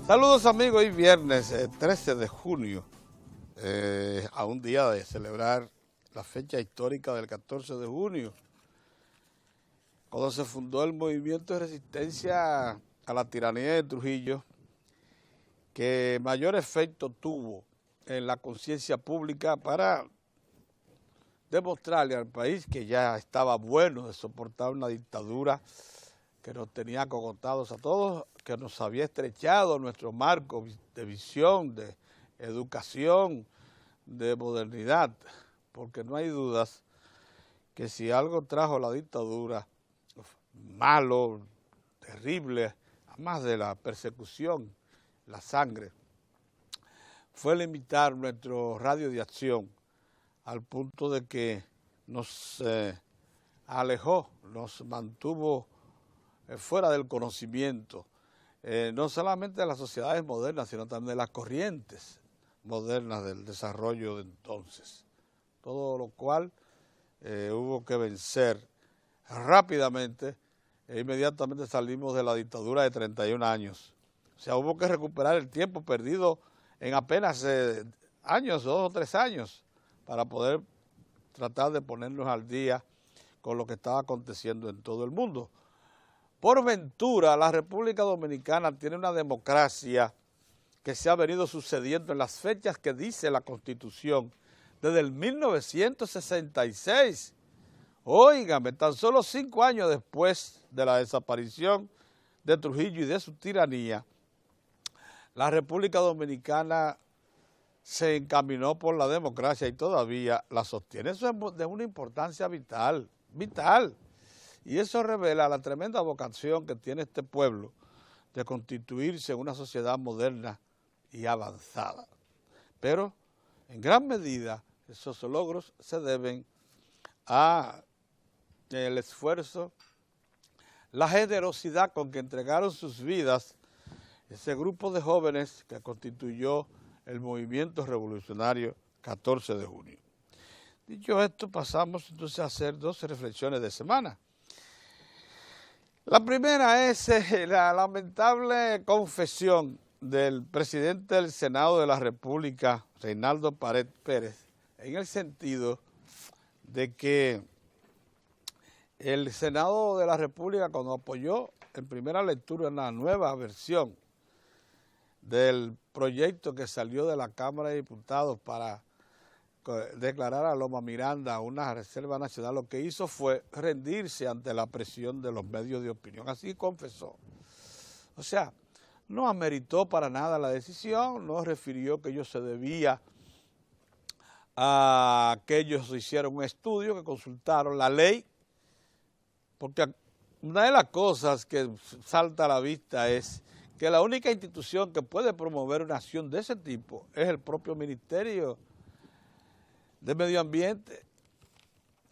Saludos amigos, hoy viernes 13 de junio, a un día de celebrar la fecha histórica del 14 de junio, cuando se fundó el movimiento de resistencia a la tiranía de Trujillo, que mayor efecto tuvo en la conciencia pública para demostrarle al país que ya estaba bueno de soportar una dictadura que nos tenía acogotados a todos, que nos había estrechado nuestro marco de visión, de educación, de modernidad, porque no hay dudas que si algo trajo la dictadura, malo, terrible, además de la persecución, la sangre, fue limitar nuestro radio de acción al punto de que nos alejó, nos mantuvo fuera del conocimiento, no solamente de las sociedades modernas, sino también de las corrientes modernas del desarrollo de entonces. Todo lo cual hubo que vencer rápidamente e inmediatamente salimos de la dictadura de 31 años. O sea, hubo que recuperar el tiempo perdido en apenas años, 2 o 3 años, para poder tratar de ponernos al día con lo que estaba aconteciendo en todo el mundo. Por ventura, la República Dominicana tiene una democracia que se ha venido sucediendo en las fechas que dice la Constitución desde el 1966. Óigame, tan solo 5 años después de la desaparición de Trujillo y de su tiranía, la República Dominicana se encaminó por la democracia y todavía la sostiene. Eso es de una importancia vital, vital. Y eso revela la tremenda vocación que tiene este pueblo de constituirse en una sociedad moderna y avanzada. Pero, en gran medida, esos logros se deben a el esfuerzo, la generosidad con que entregaron sus vidas ese grupo de jóvenes que constituyó el movimiento revolucionario 14 de junio. Dicho esto, pasamos entonces a hacer 2 reflexiones de semana. La primera es la lamentable confesión del presidente del Senado de la República, Reinaldo Pared Pérez, en el sentido de que el Senado de la República, cuando apoyó en primera lectura una nueva versión del proyecto que salió de la Cámara de Diputados para declarar a Loma Miranda una reserva nacional, lo que hizo fue rendirse ante la presión de los medios de opinión, así confesó. O sea, no ameritó para nada la decisión, no refirió que ello se debía a que ellos hicieron un estudio, que consultaron la ley, porque una de las cosas que salta a la vista es que la única institución que puede promover una acción de ese tipo es el propio Ministerio de Medio Ambiente,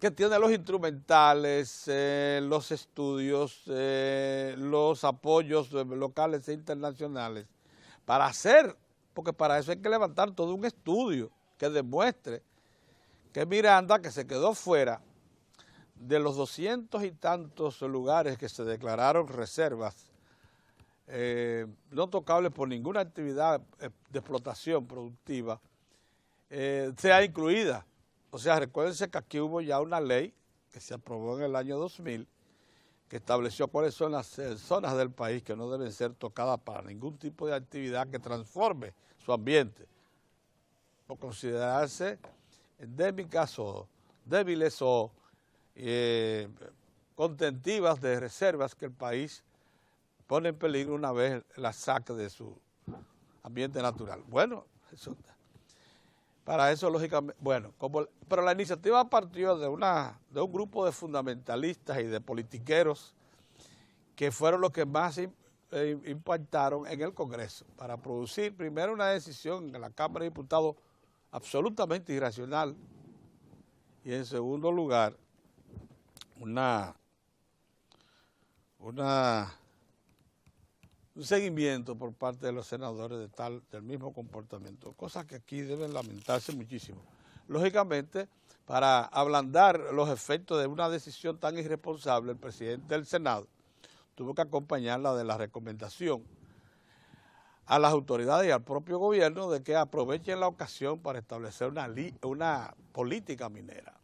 que tiene los instrumentales, los estudios, los apoyos locales e internacionales para hacer, porque para eso hay que levantar todo un estudio que demuestre que Miranda, que se quedó fuera de los 200 y tantos lugares que se declararon reservas, no tocables por ninguna actividad de explotación productiva, sea incluida. O sea, recuérdense que aquí hubo ya una ley que se aprobó en el año 2000 que estableció cuáles son las zonas del país que no deben ser tocadas para ningún tipo de actividad que transforme su ambiente, por considerarse endémicas o débiles o contentivas de reservas que el país pone en peligro una vez la saque de su ambiente natural. Bueno, eso para eso, lógicamente, bueno, pero la iniciativa partió de un grupo de fundamentalistas y de politiqueros que fueron los que más impactaron en el Congreso para producir primero una decisión en la Cámara de Diputados absolutamente irracional y en segundo lugar un seguimiento por parte de los senadores del mismo comportamiento, cosas que aquí deben lamentarse muchísimo. Lógicamente, para ablandar los efectos de una decisión tan irresponsable, el presidente del Senado tuvo que acompañarla de la recomendación a las autoridades y al propio gobierno de que aprovechen la ocasión para establecer una política minera.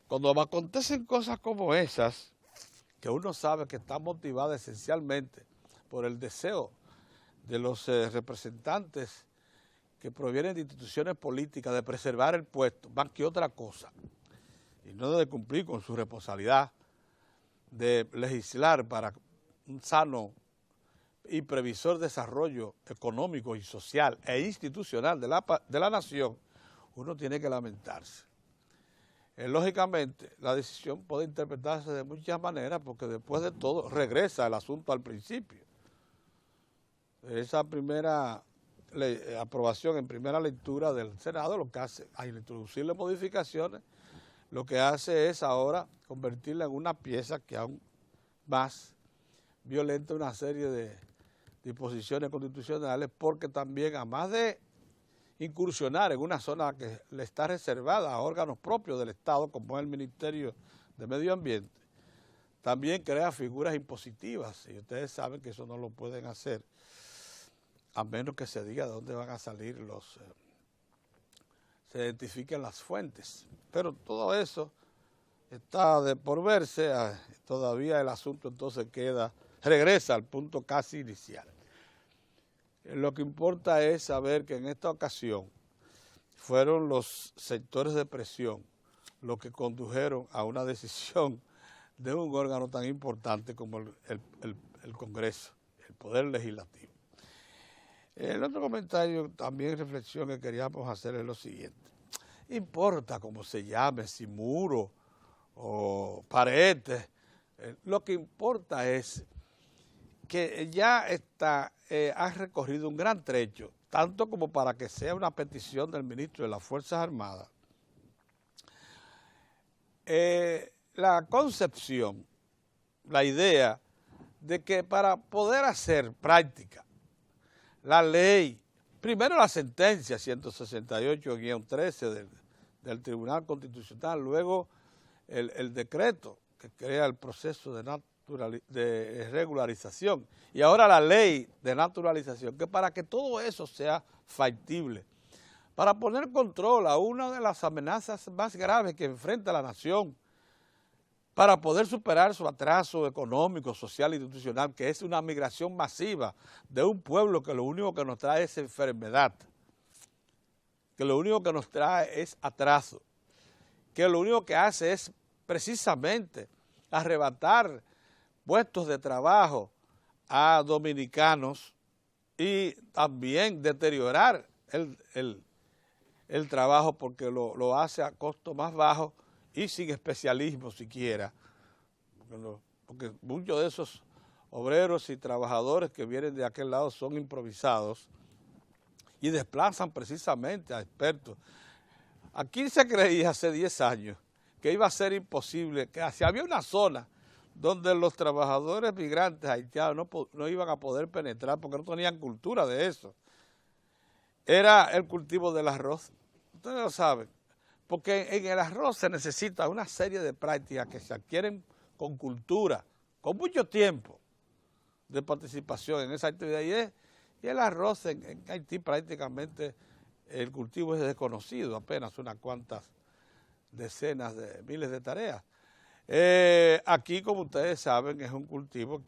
Cuando acontecen cosas como esas, que uno sabe que está motivada esencialmente por el deseo de los representantes que provienen de instituciones políticas de preservar el puesto, más que otra cosa, y no de cumplir con su responsabilidad de legislar para un sano y previsor desarrollo económico y social e institucional de la nación, uno tiene que lamentarse. Lógicamente, la decisión puede interpretarse de muchas maneras porque después de todo regresa el asunto al principio. Esa primera aprobación en primera lectura del Senado lo que hace, al introducirle modificaciones, lo que hace es ahora convertirla en una pieza que aún más violenta una serie de disposiciones constitucionales, porque también, además de incursionar en una zona que le está reservada a órganos propios del Estado, como es el Ministerio de Medio Ambiente, también crea figuras impositivas, y ustedes saben que eso no lo pueden hacer, a menos que se diga de dónde van a salir se identifiquen las fuentes. Pero todo eso está por verse, todavía el asunto entonces regresa al punto casi inicial. Lo que importa es saber que en esta ocasión fueron los sectores de presión los que condujeron a una decisión de un órgano tan importante como el Congreso, el Poder Legislativo. El otro comentario, también reflexión que queríamos hacer es lo siguiente. Importa cómo se llame, si muro o paredes, lo que importa es que ya ha recorrido un gran trecho, tanto como para que sea una petición del ministro de las Fuerzas Armadas. La concepción, la idea de que para poder hacer práctica la ley, primero la sentencia 168-13 del Tribunal Constitucional, luego el decreto que crea el proceso de regularización y ahora la ley de naturalización, que para que todo eso sea factible, para poner control a una de las amenazas más graves que enfrenta la nación, para poder superar su atraso económico, social e institucional, que es una migración masiva de un pueblo que lo único que nos trae es enfermedad, que lo único que nos trae es atraso, que lo único que hace es precisamente arrebatar puestos de trabajo a dominicanos y también deteriorar el trabajo porque lo hace a costo más bajo y sin especialismo siquiera, porque muchos de esos obreros y trabajadores que vienen de aquel lado son improvisados y desplazan precisamente a expertos. Aquí se creía hace 10 años que iba a ser imposible, que si había una zona donde los trabajadores migrantes haitianos no iban a poder penetrar porque no tenían cultura de eso, era el cultivo del arroz. Ustedes lo saben, porque en el arroz se necesita una serie de prácticas que se adquieren con cultura, con mucho tiempo de participación en esa actividad. Y el arroz en Haití prácticamente el cultivo es desconocido, apenas unas cuantas decenas de miles de tareas. Aquí, como ustedes saben, es un cultivo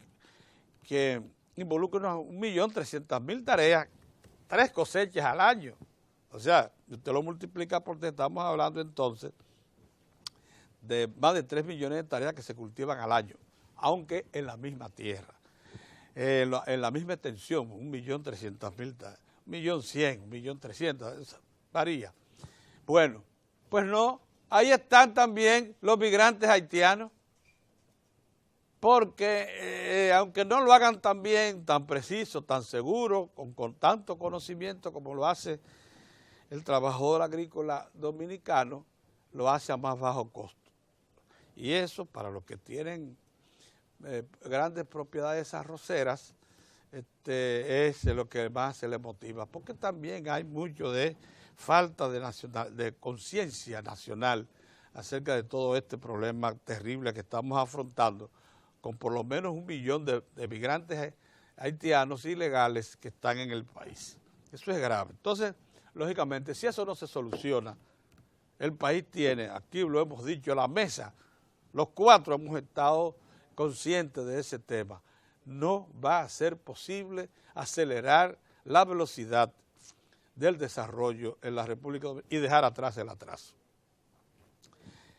que involucra unas 1.300.000 tareas, 3 cosechas al año. O sea, usted lo multiplica porque estamos hablando entonces de más de 3 millones de tareas que se cultivan al año, aunque en la misma tierra, en la misma extensión, 1.300.000 tareas, 1.100.000, 1.300.000, varía. Bueno, pues no, ahí están también los migrantes haitianos, porque aunque no lo hagan tan bien, tan preciso, tan seguro, con tanto conocimiento como lo hace el trabajador agrícola dominicano, lo hace a más bajo costo. Y eso, para los que tienen grandes propiedades arroceras, es lo que más se les motiva, porque también hay mucho de falta de conciencia nacional acerca de todo este problema terrible que estamos afrontando, con por lo menos 1 millón de migrantes haitianos ilegales que están en el país. Eso es grave. Entonces, lógicamente, si eso no se soluciona, el país tiene, aquí lo hemos dicho, la mesa, los cuatro hemos estado conscientes de ese tema. No va a ser posible acelerar la velocidad del desarrollo en la República Dominicana y dejar atrás el atraso.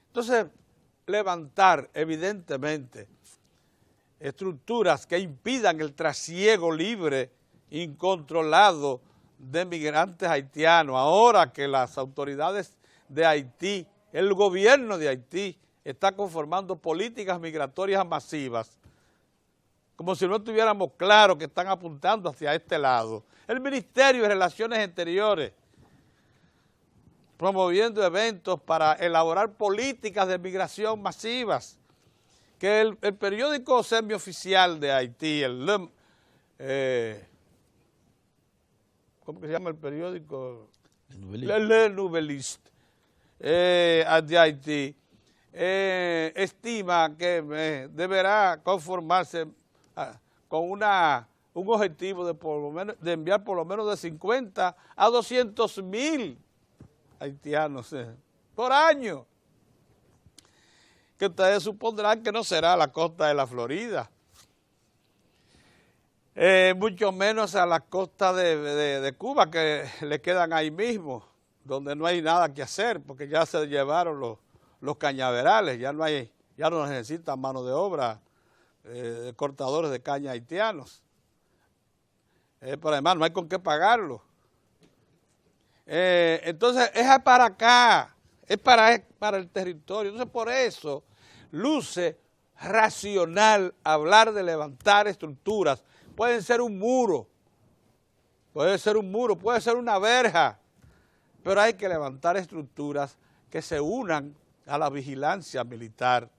Entonces, levantar evidentemente estructuras que impidan el trasiego libre, incontrolado de migrantes haitianos, ahora que las autoridades de Haití, el gobierno de Haití, está conformando políticas migratorias masivas, como si no tuviéramos claro que están apuntando hacia este lado. El Ministerio de Relaciones Exteriores, promoviendo eventos para elaborar políticas de migración masivas, que el periódico semioficial de Haití, ¿cómo que se llama el periódico? Le Nouvelliste, de Haití, estima que deberá conformarse con un objetivo de enviar por lo menos de 50 a 200,000 haitianos por año, que ustedes supondrán que no será a la costa de la Florida, mucho menos a la costa de Cuba, que le quedan ahí mismo, donde no hay nada que hacer, porque ya se llevaron los cañaverales, ya no necesitan mano de obra, cortadores de caña haitianos, pero además no hay con qué pagarlo. Entonces es para acá, es para el territorio. Entonces por eso luce racional hablar de levantar estructuras. Pueden ser un muro, puede ser una verja, pero hay que levantar estructuras que se unan a la vigilancia militar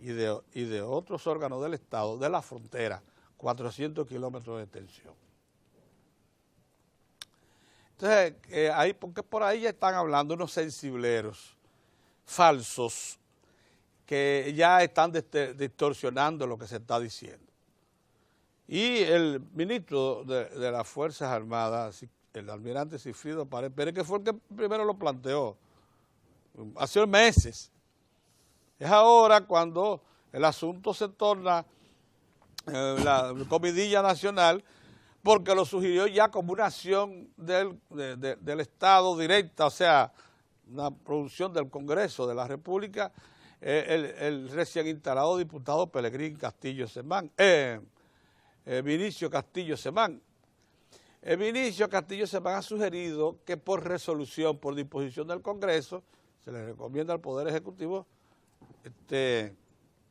y de otros órganos del Estado de la frontera, 400 kilómetros de extensión. Entonces, porque por ahí ya están hablando unos sensibleros falsos que ya están distorsionando lo que se está diciendo. Y el ministro de las Fuerzas Armadas, el almirante Sigfrido Páez Pérez, que fue el que primero lo planteó, hace meses. Es ahora cuando el asunto se torna la comidilla nacional, porque lo sugirió ya como una acción del Estado directa, o sea, una producción del Congreso de la República, el recién instalado diputado Pelegrín Castillo Semán, Vinicio Castillo Semán. Vinicio Castillo Semán ha sugerido que por resolución, por disposición del Congreso, se le recomienda al Poder Ejecutivo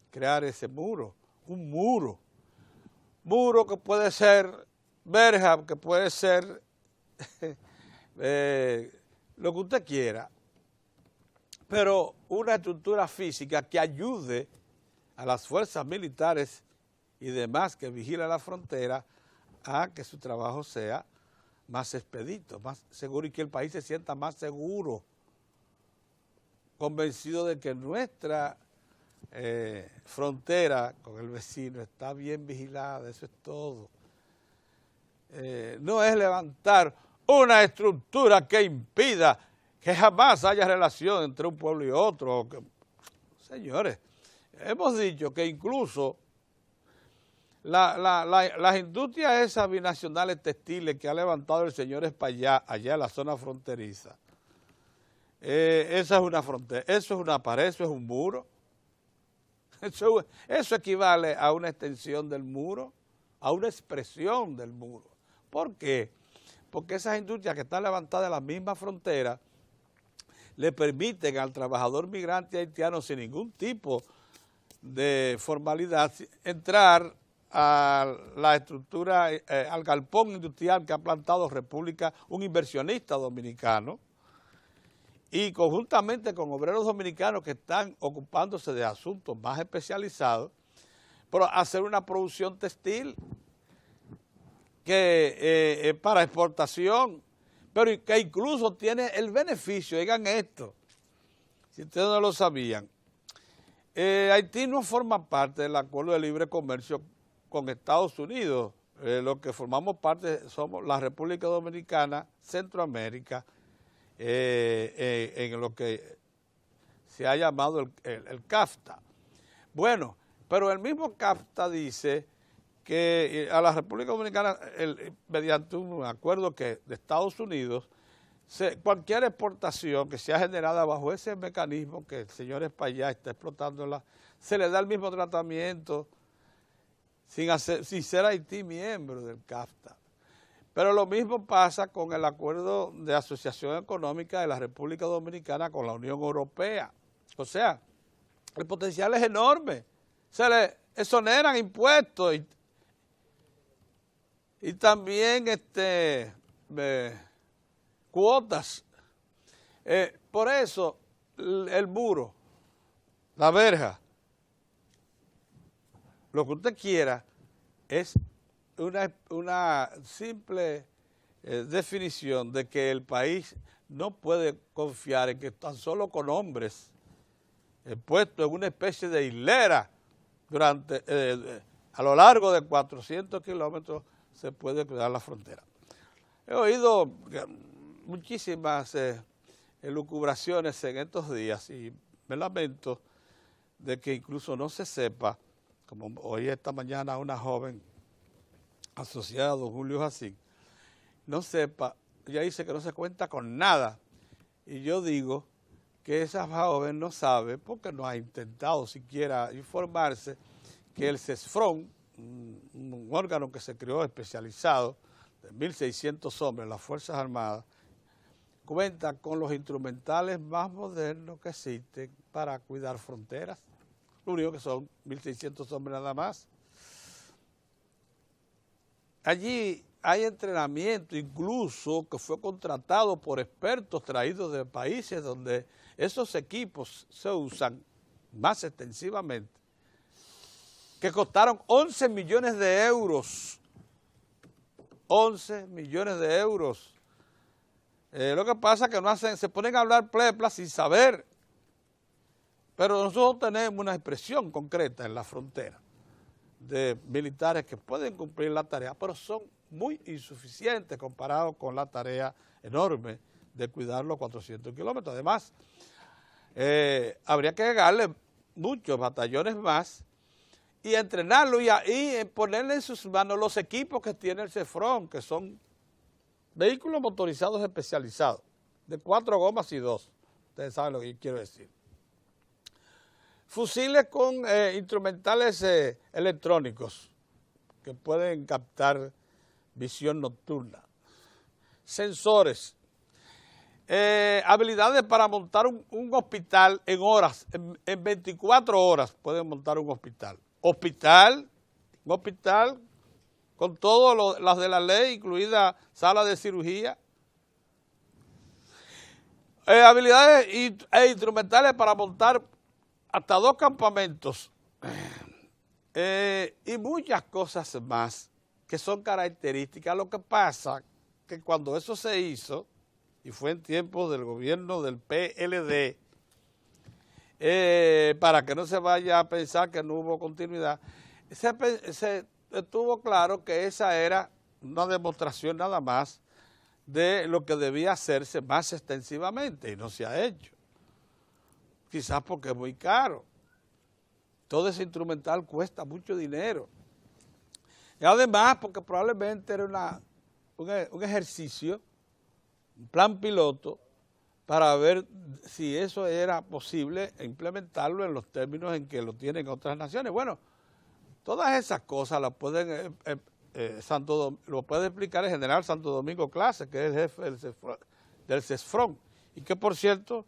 crear ese muro, un muro que puede ser verja, que puede ser lo que usted quiera, pero una estructura física que ayude a las fuerzas militares y demás que vigilan la frontera a que su trabajo sea más expedito, más seguro y que el país se sienta más seguro, convencido de que nuestra frontera con el vecino está bien vigilada, eso es todo. No es levantar una estructura que impida que jamás haya relación entre un pueblo y otro. Señores, hemos dicho que incluso las industrias esas binacionales textiles que ha levantado el señor Espaillá allá en la zona fronteriza, esa es una frontera, eso es una pared, eso es un muro. Eso equivale a una extensión del muro, a una expresión del muro. ¿Por qué? Porque esas industrias que están levantadas en la misma frontera le permiten al trabajador migrante haitiano sin ningún tipo de formalidad entrar a la estructura, al galpón industrial que ha plantado República, un inversionista dominicano, y conjuntamente con obreros dominicanos que están ocupándose de asuntos más especializados, pero hacer una producción textil que para exportación, pero que incluso tiene el beneficio, digan esto, si ustedes no lo sabían, Haití no forma parte del acuerdo de libre comercio con Estados Unidos, los que formamos parte somos la República Dominicana, Centroamérica, en lo que se ha llamado el CAFTA. Bueno, pero el mismo CAFTA dice que a la República Dominicana, mediante un acuerdo de Estados Unidos, cualquier exportación que sea generada bajo ese mecanismo que el señor Espaillá está explotándola, se le da el mismo tratamiento sin ser Haití miembro del CAFTA. Pero lo mismo pasa con el acuerdo de asociación económica de la República Dominicana con la Unión Europea. O sea, el potencial es enorme. Se le exoneran impuestos y también cuotas. Por eso el muro, la verja, lo que usted quiera es una simple definición de que el país no puede confiar en que tan solo con hombres puestos en una especie de hilera a lo largo de 400 kilómetros se puede cuidar la frontera. He oído muchísimas elucubraciones en estos días y me lamento de que incluso no se sepa, como hoy esta mañana una joven asociada a don Julio Jacín, no sepa, ella dice que no se cuenta con nada, y yo digo que esa joven no sabe porque no ha intentado siquiera informarse que el CESFRON, un órgano que se creó especializado de 1.600 hombres, las Fuerzas Armadas, cuenta con los instrumentales más modernos que existen para cuidar fronteras. Lo único que son 1.600 hombres nada más. Allí hay entrenamiento incluso que fue contratado por expertos traídos de países donde esos equipos se usan más extensivamente, que costaron 11 millones de euros. 11 millones de euros. Lo que pasa es que se ponen a hablar plepla sin saber. Pero nosotros tenemos una expresión concreta en la frontera de militares que pueden cumplir la tarea, pero son muy insuficientes comparados con la tarea enorme de cuidar los 400 kilómetros. Además, habría que llegarle muchos batallones más y entrenarlo y ponerle en sus manos los equipos que tiene el CESFRON, que son vehículos motorizados especializados, de 4 gomas y 2. Ustedes saben lo que yo quiero decir. Fusiles con instrumentales electrónicos que pueden captar visión nocturna. Sensores. Habilidades para montar un hospital en horas, en 24 horas pueden montar un hospital. Un hospital con todas las de la ley, incluida sala de cirugía. Habilidades instrumentales para montar hasta 2 campamentos y muchas cosas más que son características. Lo que pasa que cuando eso se hizo, y fue en tiempos del gobierno del PLD, para que no se vaya a pensar que no hubo continuidad, se estuvo claro que esa era una demostración nada más de lo que debía hacerse más extensivamente y no se ha hecho. Quizás porque es muy caro. Todo ese instrumental cuesta mucho dinero. Y además porque probablemente era un ejercicio, un plan piloto, para ver si eso era posible implementarlo en los términos en que lo tienen otras naciones. Bueno, todas esas cosas las pueden, lo puede explicar el general Santo Domingo Clase, que es el jefe del CESFRON, y que por cierto,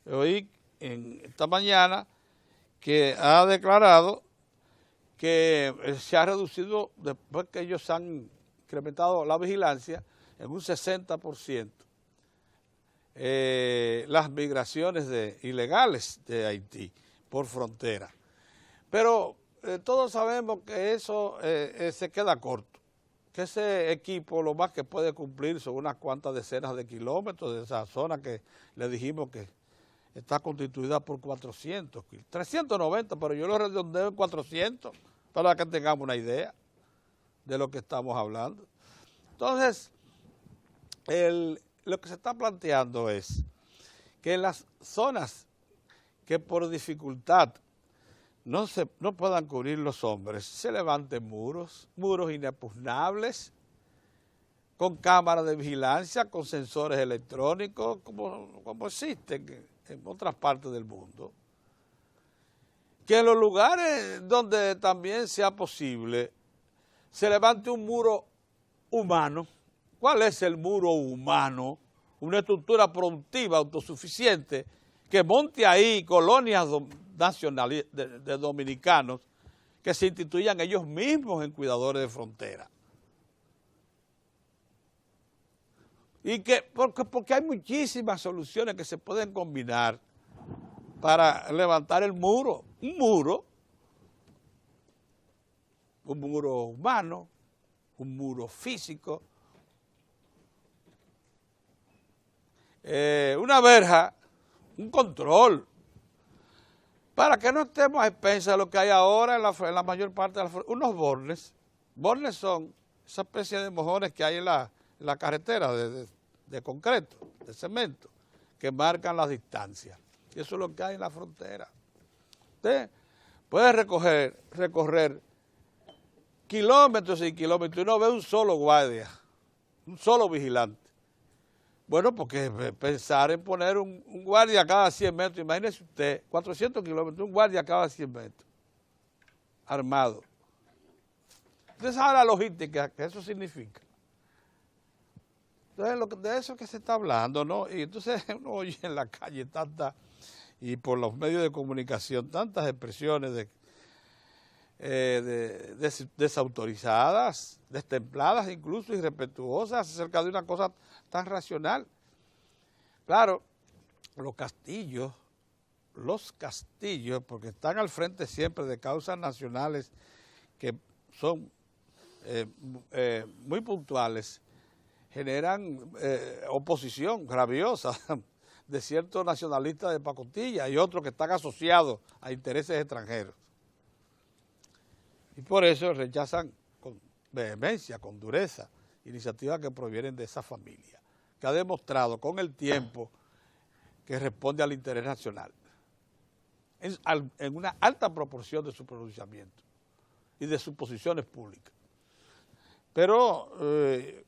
oí esta mañana que ha declarado que se ha reducido, después que ellos han incrementado la vigilancia, en un 60% las migraciones ilegales de Haití por frontera. Pero todos sabemos que eso se queda corto, que ese equipo lo más que puede cumplir son unas cuantas decenas de kilómetros de esa zona que le dijimos que está constituida por 400, 390, pero yo lo redondeo en 400 para que tengamos una idea de lo que estamos hablando. Entonces, lo que se está planteando es que en las zonas que por dificultad no puedan cubrir los hombres, se levanten muros inexpugnables, con cámaras de vigilancia, con sensores electrónicos, como existen en otras partes del mundo. Que en los lugares donde también sea posible, se levante un muro humano. ¿Cuál es el muro humano? Una estructura productiva autosuficiente que monte ahí colonias nacionales de dominicanos que se instituyan ellos mismos en cuidadores de frontera. Y porque hay muchísimas soluciones que se pueden combinar para levantar el muro. Un muro humano, un muro físico, una verja, un control, para que no estemos a expensas de lo que hay ahora en la mayor parte de la frontera. Unos bornes. Bornes son esa especie de mojones que hay en la carretera de concreto, de cemento, que marcan las distancias. Y eso es lo que hay en la frontera. Usted puede recorrer kilómetros y kilómetros y no ve un solo guardia, un solo vigilante. Bueno, porque pensar en poner un guardia cada 100 metros, imagínese usted, 400 kilómetros, un guardia cada 100 metros, armado. Usted sabe la logística que eso significa. Entonces, de eso que se está hablando, ¿no? Y entonces uno oye en la calle y por los medios de comunicación, tantas expresiones desautorizadas, destempladas, incluso irrespetuosas acerca de una cosa tan racional. Claro, los castillos, porque están al frente siempre de causas nacionales que son muy puntuales, generan oposición rabiosa de ciertos nacionalistas de pacotilla y otros que están asociados a intereses extranjeros. Y por eso rechazan con vehemencia, con dureza, iniciativas que provienen de esa familia, que ha demostrado con el tiempo que responde al interés nacional, en una alta proporción de su pronunciamiento y de sus posiciones públicas. Pero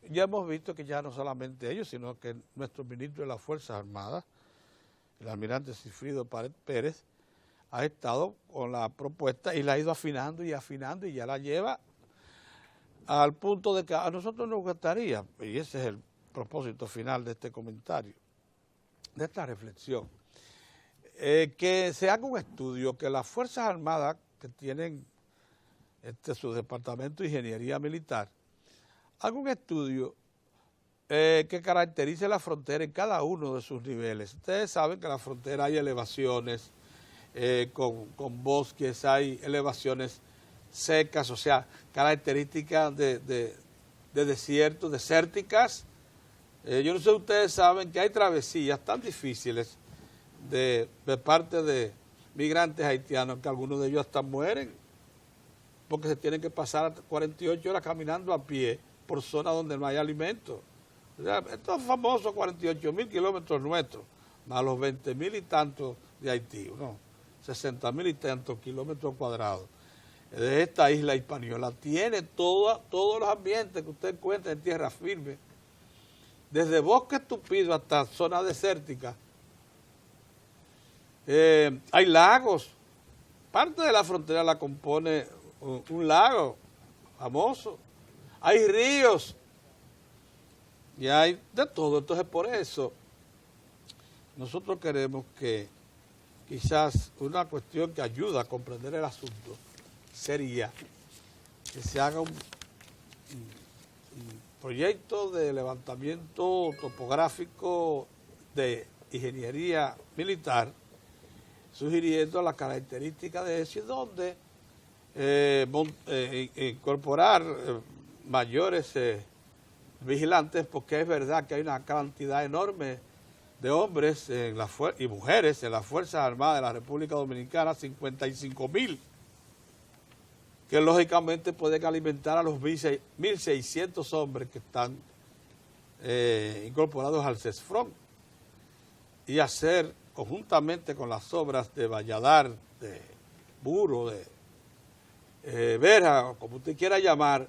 ya hemos visto que ya no solamente ellos, sino que nuestro ministro de las Fuerzas Armadas, el almirante Sigfrido Pérez, ha estado con la propuesta y la ha ido afinando y afinando y ya la lleva al punto de que a nosotros nos gustaría, y ese es el propósito final de este comentario, de esta reflexión, que se haga un estudio, que las Fuerzas Armadas que tienen su departamento de ingeniería militar, haga un estudio que caracterice la frontera en cada uno de sus niveles. Ustedes saben que en la frontera hay elevaciones con bosques, hay elevaciones secas, o sea, características de desiertos, desérticas. Yo no sé si ustedes saben que hay travesías tan difíciles de parte de migrantes haitianos que algunos de ellos hasta mueren porque se tienen que pasar 48 horas caminando a pie por zonas donde no hay alimento. O sea, estos famosos 48.000 kilómetros nuestros, más los 20.000 y tantos de Haití, ¿no? 60.000 y tantos kilómetros cuadrados de esta isla Hispaniola, tiene todos los ambientes que usted encuentra en tierra firme, desde bosques tupidos hasta zonas desérticas. Hay lagos, parte de la frontera la compone un lago famoso, hay ríos y hay de todo. Entonces, por eso nosotros queremos que quizás una cuestión que ayuda a comprender el asunto sería que se haga un proyecto de levantamiento topográfico de ingeniería militar, sugiriendo las características de eso y donde incorporar mayores vigilantes, porque es verdad que hay una cantidad enorme de hombres y mujeres en las Fuerzas Armadas de la República Dominicana, 55.000, que lógicamente pueden alimentar a los 1.600 hombres que están incorporados al CESFRON y hacer conjuntamente con las obras de Valladar, de Buro, de Verja, como usted quiera llamar,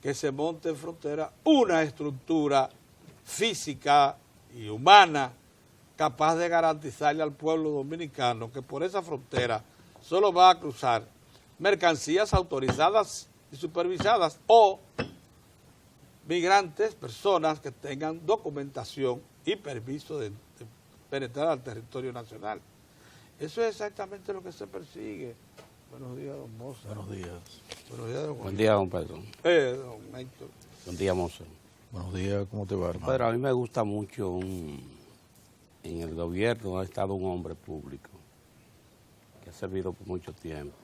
que se monte en frontera una estructura física y humana capaz de garantizarle al pueblo dominicano que por esa frontera solo va a cruzar mercancías autorizadas y supervisadas o migrantes, personas que tengan documentación y permiso de penetrar al territorio nacional. Eso es exactamente lo que se persigue. Buenos días, don Moza. Buenos días. Buenos días, don Juan. Buen día, don Pedro. Don Héctor. Buen día, Moza. Buenos días, ¿cómo te va, hermano? Pedro, a mí me gusta mucho en el gobierno ha estado un hombre público que ha servido por mucho tiempo.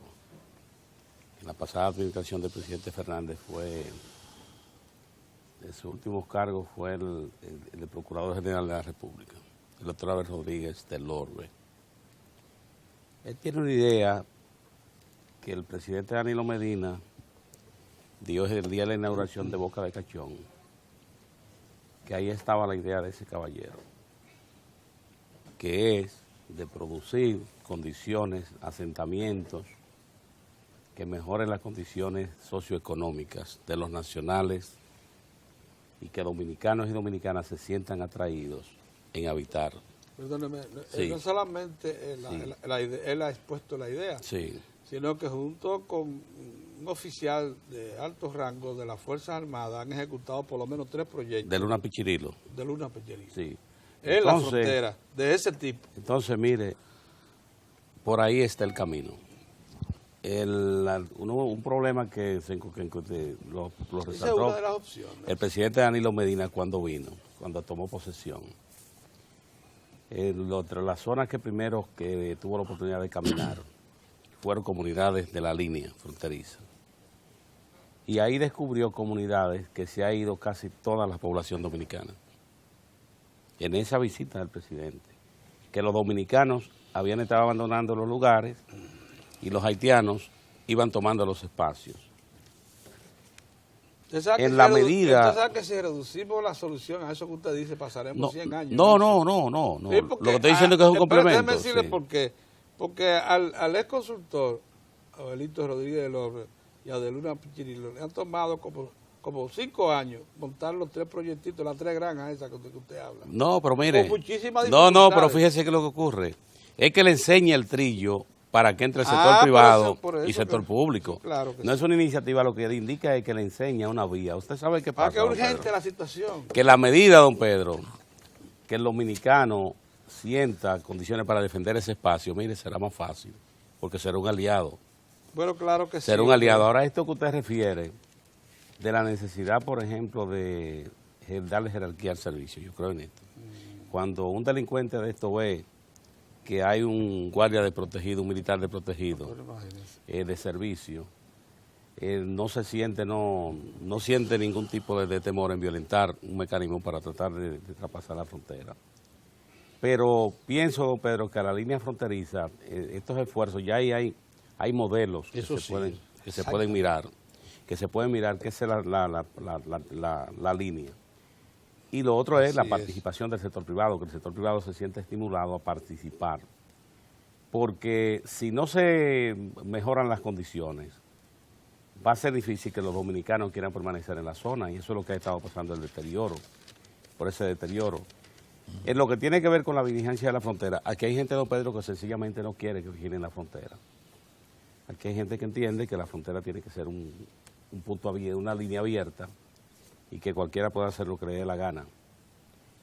En la pasada administración del presidente Fernández de sus últimos cargos fue el Procurador General de la República, el doctor Abel Rodríguez del Orbe. Él tiene una idea que el presidente Danilo Medina dio el día de la inauguración de Boca de Cachón, que ahí estaba la idea de ese caballero, que es de producir condiciones, asentamientos que mejoren las condiciones socioeconómicas de los nacionales y que dominicanos y dominicanas se sientan atraídos en habitar. Perdóneme, Sí. no solamente él ha expuesto la idea, Sí, sino que junto con un oficial de alto rango de las Fuerzas Armadas han ejecutado por lo menos 3 proyectos de Luna Pichirilo. de Luna Pichirilo. Sí. En la frontera, de ese tipo. Entonces, mire, por ahí está el camino. Un problema que lo Esa es resaltó una de las opciones. el presidente Danilo Medina cuando tomó posesión. Las zonas que primero que tuvo la oportunidad de caminar fueron comunidades de la línea fronteriza. Y ahí descubrió comunidades que se ha ido casi toda la población dominicana. En esa visita del presidente, que los dominicanos habían estado abandonando los lugares y los haitianos iban tomando los espacios. En la medida... Usted sabe que si reducimos la solución a eso que usted dice, pasaremos 100 años. No. Sí, porque, Lo que estoy diciendo es que es un complemento. Déjeme decirle Sí. porque al ex consultor, Abelito Rodríguez del Orbe y a de Luna Pichirilo, le han tomado como 5 años montar los 3 proyectitos, las 3 granjas esas que usted habla. No, pero mire, Con muchísimas no, dificultades. pero fíjese que lo que ocurre es que le enseña el trillo para que entre el sector por privado eso- por y eso sector que- público. claro que No sí. es una iniciativa, lo que indica es que le enseña una vía. Usted sabe qué pasa, Para que es don urgente Pedro? la situación. Que la medida, don Pedro, que el dominicano sienta condiciones para defender ese espacio, mire, será más fácil, porque será un aliado. Bueno, claro que sí. Será un aliado. Ahora, esto que usted refiere de la necesidad, por ejemplo, de darle jerarquía al servicio, yo creo en esto. Cuando un delincuente de esto ve que hay un guardia de protegido, un militar de protegido, Bueno, imagínese. de servicio, no siente ningún tipo de temor en violentar un mecanismo para tratar de traspasar la frontera. Pero pienso, don Pedro, que a la línea fronteriza, estos esfuerzos, ya hay modelos que Eso se sí, pueden mirar, que esa es la línea. Y lo otro es la Así participación del sector privado, que el sector privado se siente estimulado a participar. Porque si no se mejoran las condiciones, va a ser difícil que los dominicanos quieran permanecer en la zona, y eso es lo que ha estado pasando, el deterioro, por ese deterioro. En lo que tiene que ver con la vigilancia de la frontera, aquí hay gente, don Pedro, que sencillamente no quiere que vigilen la frontera. Aquí hay gente que entiende que la frontera tiene que ser un punto abierto, una línea abierta, y que cualquiera pueda hacer lo que le dé la gana,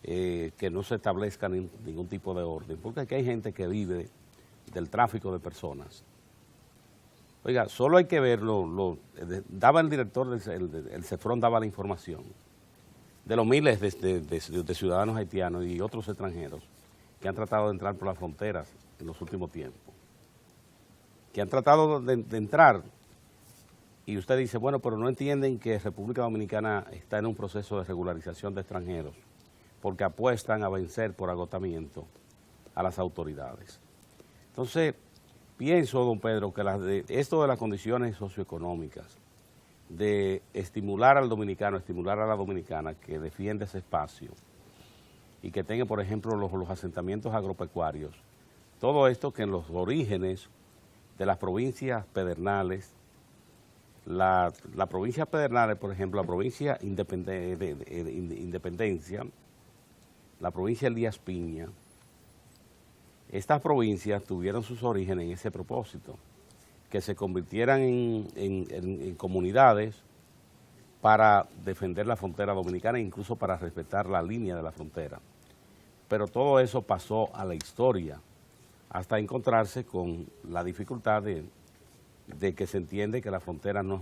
que no se establezca ningún tipo de orden, porque aquí hay gente que vive del tráfico de personas. Oiga, solo hay que verlo, daba el director el CESFRON daba la información de los miles de ciudadanos haitianos y otros extranjeros que han tratado de entrar por las fronteras en los últimos tiempos, que han tratado de entrar. Y usted dice, bueno, pero no entienden que República Dominicana está en un proceso de regularización de extranjeros porque apuestan a vencer por agotamiento a las autoridades. Entonces, pienso, don Pedro, que esto de las condiciones socioeconómicas, de estimular al dominicano, estimular a la dominicana que defiende ese espacio y que tenga, por ejemplo, los asentamientos agropecuarios, todo esto que en los orígenes de las provincias pedernales, la provincia Pedernales, por ejemplo, la provincia Independencia, la provincia Elías Piña, estas provincias tuvieron sus orígenes en ese propósito, que se convirtieran en comunidades para defender la frontera dominicana e incluso para respetar la línea de la frontera. Pero todo eso pasó a la historia hasta encontrarse con la dificultad de que se entiende que la frontera no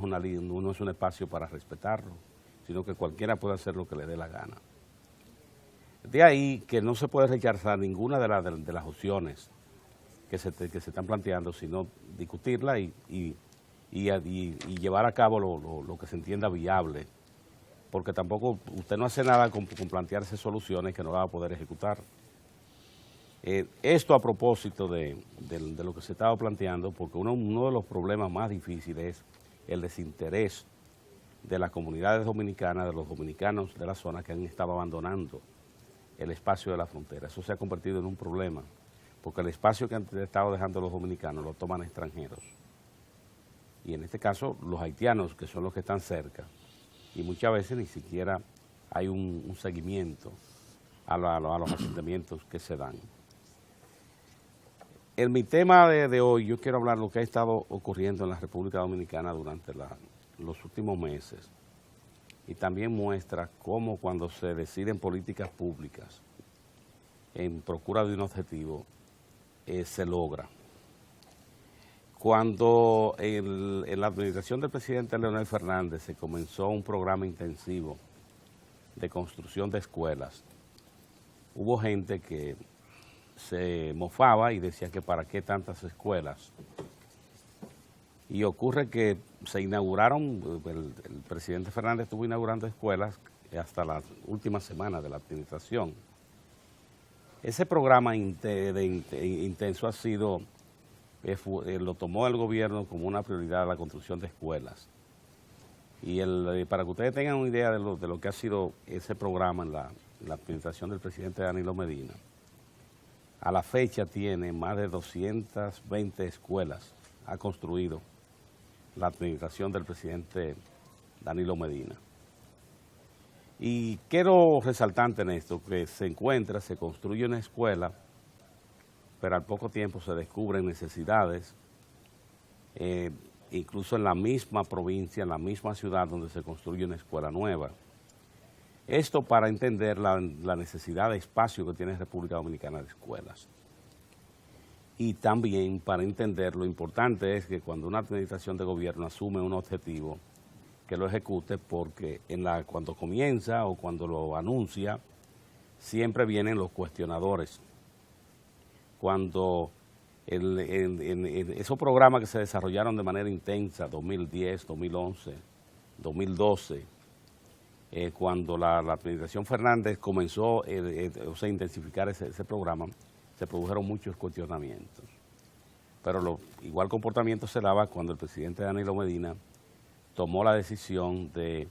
es un espacio para respetarlo, sino que cualquiera puede hacer lo que le dé la gana. De ahí que no se puede rechazar ninguna de las opciones que se están planteando, sino discutirla y llevar a cabo lo que se entienda viable, porque tampoco usted no hace nada con plantearse soluciones que no va a poder ejecutar. Esto a propósito de lo que se estaba planteando, porque uno de los problemas más difíciles es el desinterés de las comunidades dominicanas, de los dominicanos de la zona que han estado abandonando el espacio de la frontera. Eso se ha convertido en un problema, porque el espacio que han estado dejando los dominicanos lo toman extranjeros. Y en este caso los haitianos, que son los que están cerca, y muchas veces ni siquiera hay un seguimiento a los asentamientos que se dan. En mi tema de hoy, yo quiero hablar de lo que ha estado ocurriendo en la República Dominicana durante los últimos meses, y también muestra cómo cuando se deciden políticas públicas en procura de un objetivo, se logra. Cuando en la administración del presidente Leonel Fernández se comenzó un programa intensivo de construcción de escuelas, hubo gente que se mofaba y decía que para qué tantas escuelas. Y ocurre que se inauguraron, el presidente Fernández estuvo inaugurando escuelas hasta las últimas semanas de la administración. Ese programa intenso ha sido, lo tomó el gobierno como una prioridad la construcción de escuelas. Y para que ustedes tengan una idea de lo que ha sido ese programa en la administración del presidente Danilo Medina, a la fecha tiene más de 220 escuelas, ha construido la administración del presidente Danilo Medina. Y quiero resaltar en esto que se construye una escuela, pero al poco tiempo se descubren necesidades, incluso en la misma provincia, en la misma ciudad donde se construye una escuela nueva. Esto para entender la necesidad de espacio que tiene República Dominicana de escuelas. Y también para entender lo importante es que cuando una administración de gobierno asume un objetivo, que lo ejecute, porque cuando comienza o cuando lo anuncia, siempre vienen los cuestionadores. Cuando esos programas que se desarrollaron de manera intensa, 2010, 2011, 2012, cuando la administración Fernández comenzó a intensificar ese programa, se produjeron muchos cuestionamientos. Pero igual comportamiento se daba cuando el presidente Danilo Medina tomó la decisión de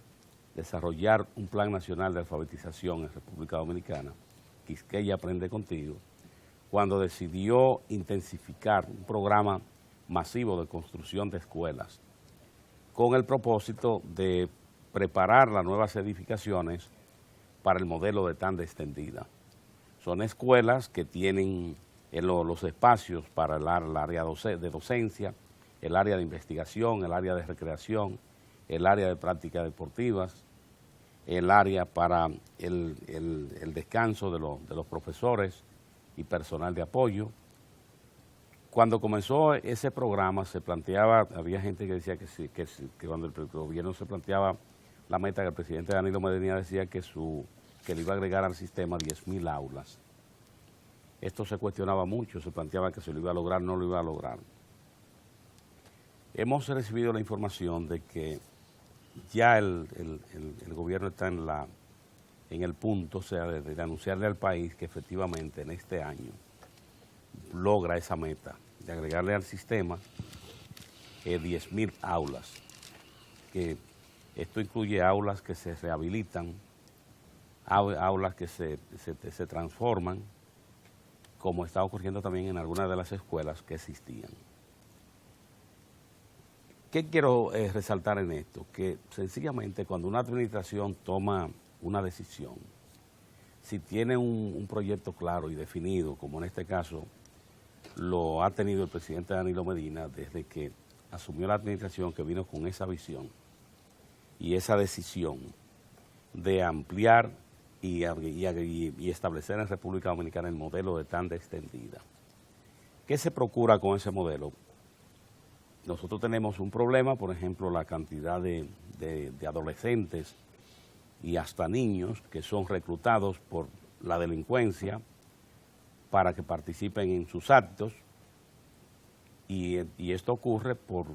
desarrollar un plan nacional de alfabetización en República Dominicana, Quisqueya Aprende Contigo, cuando decidió intensificar un programa masivo de construcción de escuelas, con el propósito de preparar las nuevas edificaciones para el modelo de tanda extendida. Son escuelas que tienen los espacios para el área de docencia, el área de investigación, el área de recreación, el área de prácticas deportivas, el área para el descanso de los profesores y personal de apoyo. Cuando comenzó ese programa se planteaba, había gente que decía que cuando el gobierno se planteaba la meta, que el presidente Danilo Medina decía que le iba a agregar al sistema 10.000 aulas. Esto se cuestionaba mucho, se planteaba que se lo iba a lograr, no lo iba a lograr. Hemos recibido la información de que ya el gobierno está en el punto, o sea, de anunciarle al país que efectivamente en este año logra esa meta agregarle al sistema 10.000 aulas, que esto incluye aulas que se rehabilitan, aulas que se transforman, como está ocurriendo también en algunas de las escuelas que existían. ¿Qué quiero resaltar en esto? Que sencillamente cuando una administración toma una decisión, si tiene un proyecto claro y definido, como en este caso lo ha tenido el presidente Danilo Medina desde que asumió la administración, que vino con esa visión y esa decisión de ampliar y establecer en República Dominicana el modelo de tanda extendida. ¿Qué se procura con ese modelo? Nosotros tenemos un problema, por ejemplo, la cantidad de adolescentes y hasta niños que son reclutados por la delincuencia para que participen en sus actos, y esto ocurre por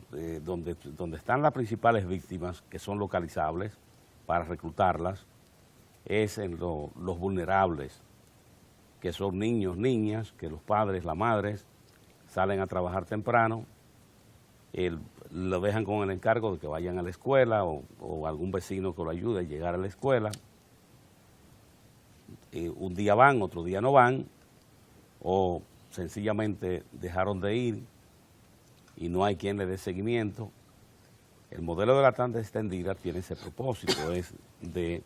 donde están las principales víctimas que son localizables para reclutarlas, es en los vulnerables, que son niños, niñas, que los padres, las madres salen a trabajar temprano, lo dejan con el encargo de que vayan a la escuela o algún vecino que lo ayude a llegar a la escuela. Un día van, otro día no van, o sencillamente dejaron de ir y no hay quien le dé seguimiento. El modelo de la tanda extendida tiene ese propósito, es de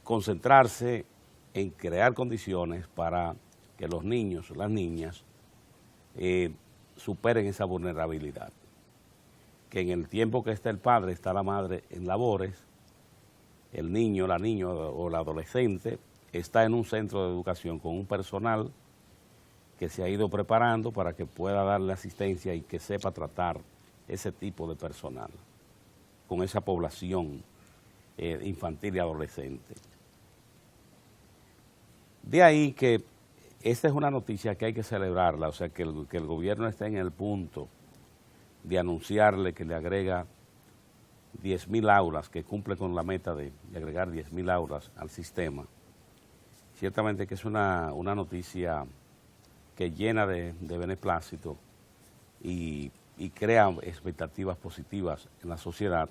concentrarse en crear condiciones para que los niños, las niñas, superen esa vulnerabilidad. Que en el tiempo que está el padre, está la madre en labores, el niño, la niña o la adolescente está en un centro de educación con un personal que se ha ido preparando para que pueda darle asistencia y que sepa tratar ese tipo de personal, con esa población infantil y adolescente. De ahí que esta es una noticia que hay que celebrarla, o sea, que el gobierno esté en el punto de anunciarle que le agrega 10.000 aulas, que cumple con la meta de agregar 10.000 aulas al sistema. Ciertamente que es una noticia que llena de beneplácito y crea expectativas positivas en la sociedad,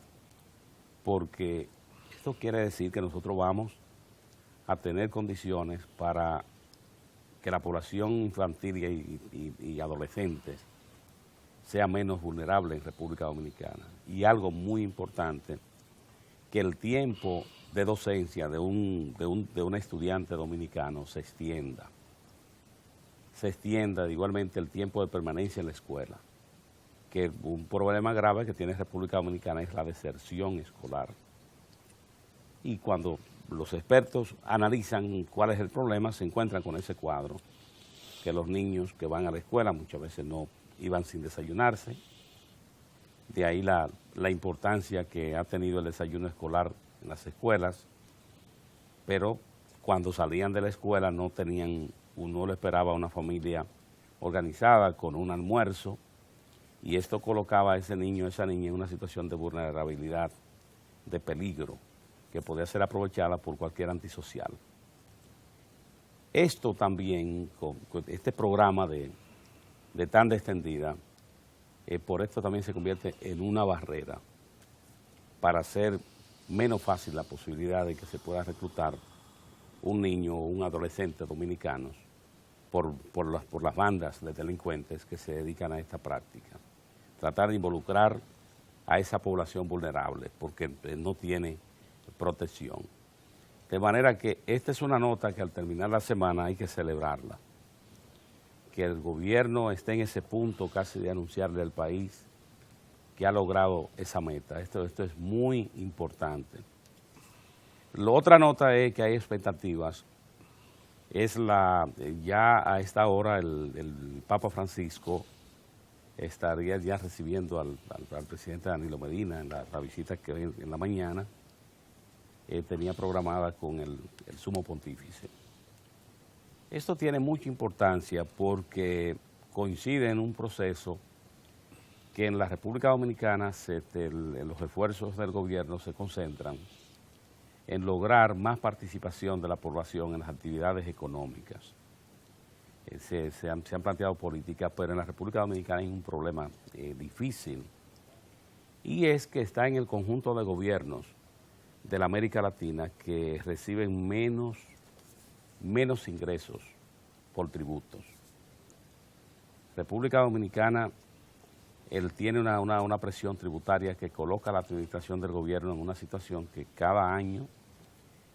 porque esto quiere decir que nosotros vamos a tener condiciones para que la población infantil y adolescentes sea menos vulnerable en República Dominicana. Y algo muy importante, que el tiempo de docencia de un estudiante dominicano se extienda igualmente el tiempo de permanencia en la escuela, que un problema grave que tiene República Dominicana es la deserción escolar. Y cuando los expertos analizan cuál es el problema, se encuentran con ese cuadro, que los niños que van a la escuela muchas veces no iban sin desayunarse. De ahí la importancia que ha tenido el desayuno escolar en las escuelas, pero cuando salían de la escuela no tenían, uno lo esperaba una familia organizada con un almuerzo, y esto colocaba a ese niño, esa niña en una situación de vulnerabilidad, de peligro, que podía ser aprovechada por cualquier antisocial. Esto también, con este programa de tanda extendida, por esto también se convierte en una barrera para hacer menos fácil la posibilidad de que se pueda reclutar un niño o un adolescente dominicanos por las bandas de delincuentes que se dedican a esta práctica. Tratar de involucrar a esa población vulnerable porque no tiene protección. De manera que esta es una nota que al terminar la semana hay que celebrarla. Que el gobierno esté en ese punto casi de anunciarle al país que ha logrado esa meta. Esto es muy importante. La otra nota es que hay expectativas. Ya a esta hora el Papa Francisco estaría ya recibiendo al presidente Danilo Medina en la visita que en la mañana tenía programada con el sumo pontífice. Esto tiene mucha importancia porque coincide en un proceso que en la República Dominicana los esfuerzos del gobierno se concentran en lograr más participación de la población en las actividades económicas. se han planteado políticas, pero en la República Dominicana hay un problema difícil, y es que está en el conjunto de gobiernos de la América Latina que reciben menos ingresos por tributos. República Dominicana tiene una presión tributaria que coloca a la administración del gobierno en una situación que cada año,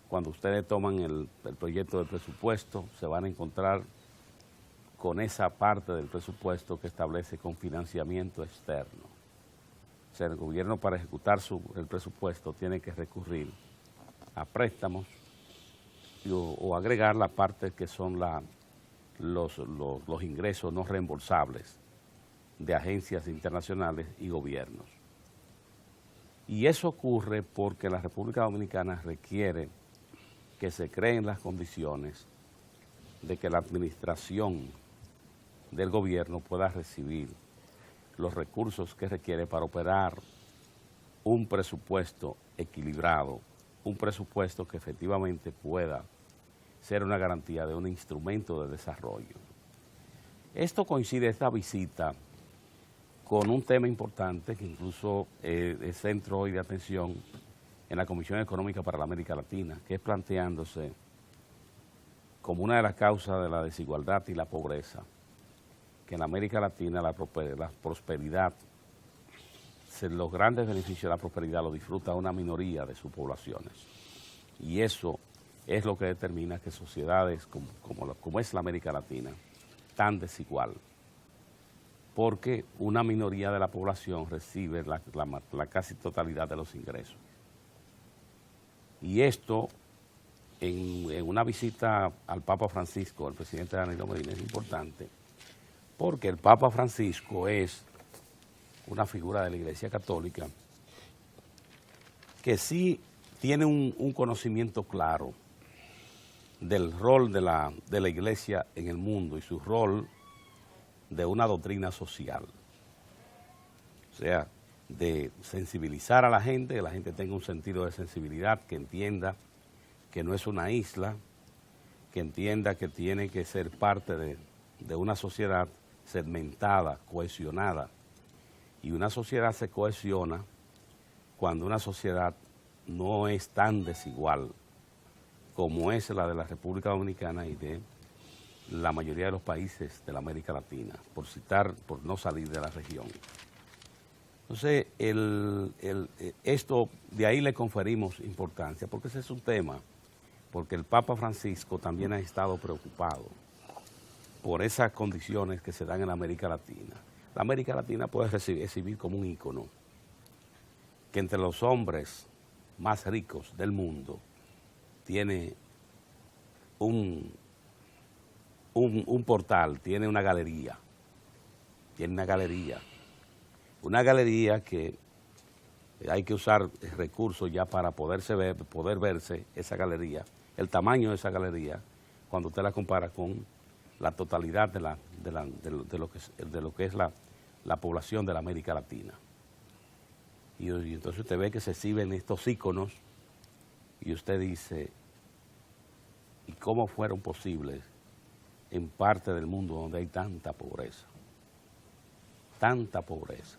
cuando ustedes toman el proyecto de presupuesto, se van a encontrar con esa parte del presupuesto que establece con financiamiento externo. O sea, el gobierno, para ejecutar el presupuesto, tiene que recurrir a préstamos o agregar la parte que son los ingresos no reembolsables de agencias internacionales y gobiernos. Y eso ocurre porque la República Dominicana requiere que se creen las condiciones de que la administración del gobierno pueda recibir los recursos que requiere para operar un presupuesto equilibrado, un presupuesto que efectivamente pueda ser una garantía de un instrumento de desarrollo. Esto coincide, esta visita, con un tema importante que incluso es centro hoy de atención en la Comisión Económica para la América Latina, que es planteándose como una de las causas de la desigualdad y la pobreza, que en la América Latina la prosperidad, los grandes beneficios de la prosperidad los disfruta una minoría de sus poblaciones. Y eso es lo que determina que sociedades como es la América Latina, tan desigual, porque una minoría de la población recibe la casi totalidad de los ingresos. Y esto, en una visita al Papa Francisco, el presidente Danilo Medina, es importante, porque el Papa Francisco es una figura de la Iglesia Católica que sí tiene un conocimiento claro del rol de la Iglesia en el mundo y su rol de una doctrina social. O sea, de sensibilizar a la gente, que la gente tenga un sentido de sensibilidad, que entienda que no es una isla, que entienda que tiene que ser parte de una sociedad segmentada, cohesionada. Y una sociedad se cohesiona cuando una sociedad no es tan desigual como es la de la República Dominicana y de la mayoría de los países de la América Latina, por no salir de la región. Entonces, esto, de ahí le conferimos importancia, porque ese es un tema, porque el Papa Francisco también ha estado preocupado por esas condiciones que se dan en la América Latina. La América Latina puede recibir como un ícono que entre los hombres más ricos del mundo tiene un portal, tiene una galería, una galería que hay que usar recursos ya para poder verse esa galería, el tamaño de esa galería, cuando usted la compara con la totalidad de lo que es la población de la América Latina. Y entonces usted ve que se exhiben estos íconos y usted dice, ¿y cómo fueron posibles en parte del mundo donde hay tanta pobreza? Tanta pobreza.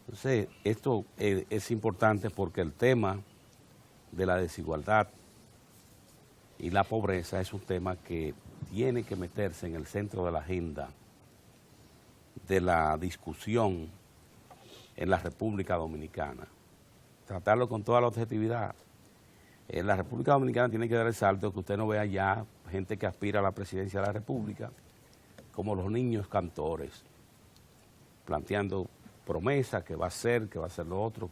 Entonces, esto es importante porque el tema de la desigualdad y la pobreza es un tema que tiene que meterse en el centro de la agenda de la discusión en la República Dominicana. Tratarlo con toda la objetividad. En la República Dominicana tiene que dar el salto que usted no vea ya gente que aspira a la presidencia de la República como los niños cantores, planteando promesas que va a ser lo otro.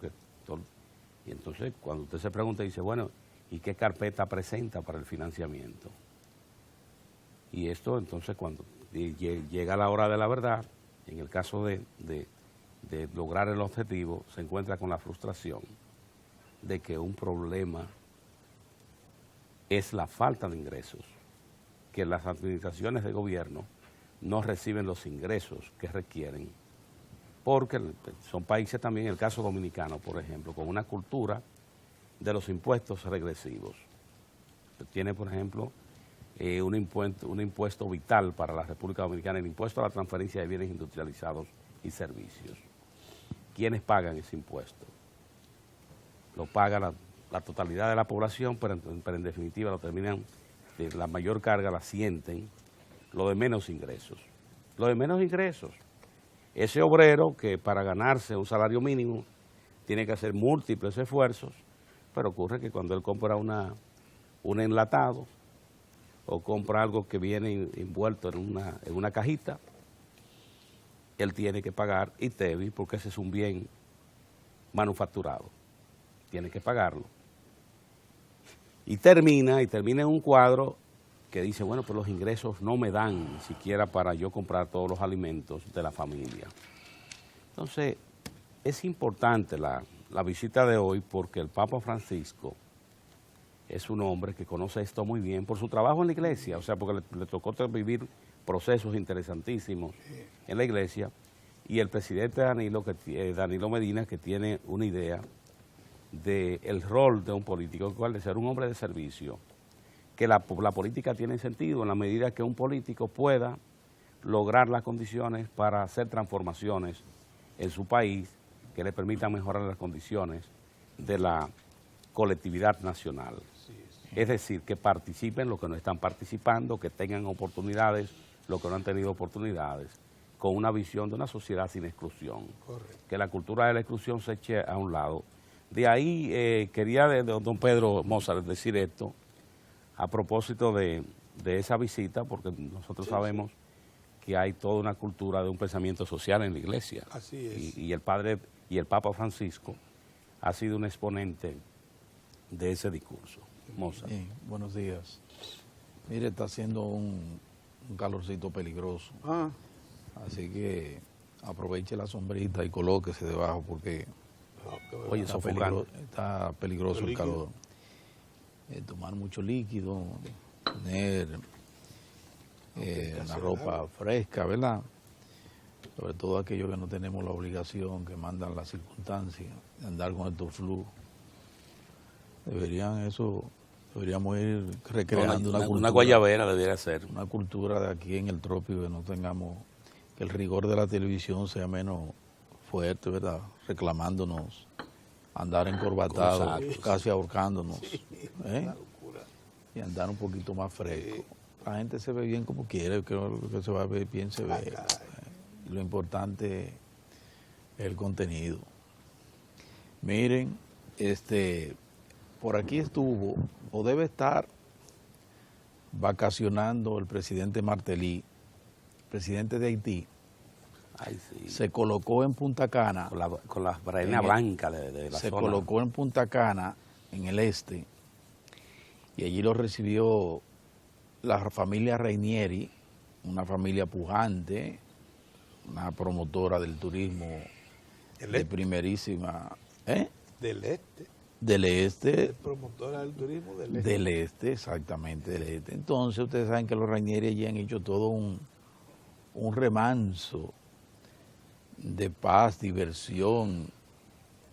Y entonces cuando usted se pregunta, dice, bueno, ¿y qué carpeta presenta para el financiamiento? Y esto entonces cuando llega la hora de la verdad, en el caso de lograr el objetivo, se encuentra con la frustración de que un problema es la falta de ingresos, que las administraciones de gobierno no reciben los ingresos que requieren, porque son países también, el caso dominicano, por ejemplo, con una cultura de los impuestos regresivos. Tiene, por ejemplo, un impuesto vital para la República Dominicana, el impuesto a la transferencia de bienes industrializados y servicios. ¿Quiénes pagan ese impuesto? Lo paga la totalidad de la población, pero en definitiva lo terminan, la mayor carga la sienten los de menos ingresos. Los de menos ingresos. Ese obrero que para ganarse un salario mínimo tiene que hacer múltiples esfuerzos, pero ocurre que cuando él compra un enlatado o compra algo que viene envuelto en una cajita, él tiene que pagar ITEVI porque ese es un bien manufacturado. Tiene que pagarlo. Y termina en un cuadro que dice, bueno, pues los ingresos no me dan ni siquiera para yo comprar todos los alimentos de la familia. Entonces, es importante la visita de hoy porque el Papa Francisco es un hombre que conoce esto muy bien por su trabajo en la iglesia, o sea, porque le tocó vivir procesos interesantísimos en la iglesia, y el presidente Danilo Medina, que tiene una idea del rol de un político, el cual de ser un hombre de servicio, que la política tiene sentido en la medida que un político pueda lograr las condiciones para hacer transformaciones en su país que le permitan mejorar las condiciones de la colectividad nacional. Es decir, que participen los que no están participando, que tengan oportunidades los que no han tenido oportunidades, con una visión de una sociedad sin exclusión. Correcto. Que la cultura de la exclusión se eche a un lado. De ahí quería de don Pedro Mozart decir esto a propósito de esa visita, porque nosotros sabemos que hay toda una cultura de un pensamiento social en la iglesia. Así es. Y el Papa Francisco ha sido un exponente de ese discurso. Mozart. Bien, buenos días. Mire, está haciendo un calorcito peligroso. Así que aproveche la sombrita y colóquese debajo porque oye, está peligroso el calor. Tomar mucho líquido, tener una ropa fresca, ¿verdad? Sobre todo aquellos que no tenemos la obligación, que mandan las circunstancias de andar con estos flujos. Deberíamos ir recreando una guayabera debería ser. Una cultura de aquí en el trópico, que no tengamos, que el rigor de la televisión sea menos fuerte, ¿verdad? Reclamándonos, andar encorbatados, casi ahorcándonos, y andar un poquito más fresco. La gente se ve bien como quiere, que lo que se va a ver bien se ve. Lo importante es el contenido. Miren, por aquí estuvo, o debe estar, vacacionando el presidente Martelly, presidente de Haití. Ay, sí. Se colocó en Punta Cana. Con la arena blanca de la se zona. colocó en Punta Cana, en el este, y allí lo recibió la familia Reinieri, una familia pujante, una promotora del turismo de primerísima... Del este. Del este. Promotora del turismo del este. Del este, exactamente, del este. Entonces, ustedes saben que los Reinieri allí han hecho todo un remanso de paz, diversión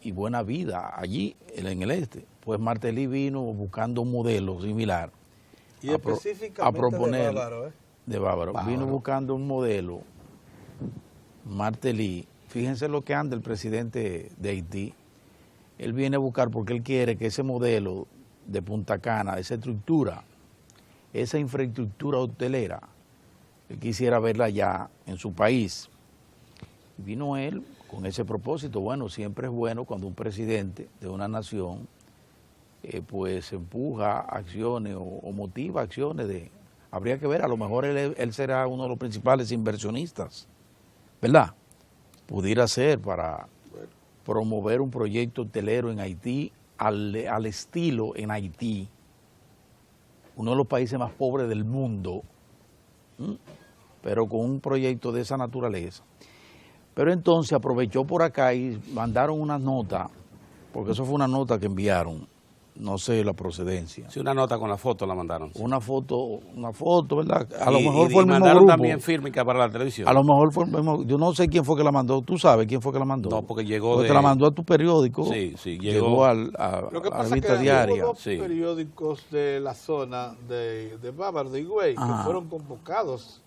y buena vida allí en el este. Pues Martelly vino buscando un modelo similar. Y específicamente a proponer, de Bávaro. Vino buscando un modelo, Martelly. Fíjense lo que anda el presidente de Haití. Él viene a buscar porque él quiere que ese modelo de Punta Cana, esa estructura, esa infraestructura hotelera, él quisiera verla ya en su país. Vino él con ese propósito. Bueno, siempre es bueno cuando un presidente de una nación pues empuja acciones o motiva acciones habría que ver, a lo mejor él será uno de los principales inversionistas, ¿verdad? Pudiera ser para promover un proyecto hotelero en Haití al estilo en Haití, uno de los países más pobres del mundo, pero con un proyecto de esa naturaleza. Pero entonces aprovechó por acá y mandaron una nota, porque eso fue una nota que enviaron no sé la procedencia. Sí, una nota con la foto la mandaron. Sí. Una foto, ¿verdad? A lo mejor y fue el mismo mandaron grupo. también fírmica para la televisión. A lo mejor fue el mismo. Yo no sé quién fue que la mandó. ¿Tú sabes quién fue que la mandó? No, porque llegó porque te la mandó a tu periódico. Sí, llegó a Lo que la pasa es revista que diaria. hubo dos periódicos de la zona de Bávaro, de Higüey, que fueron convocados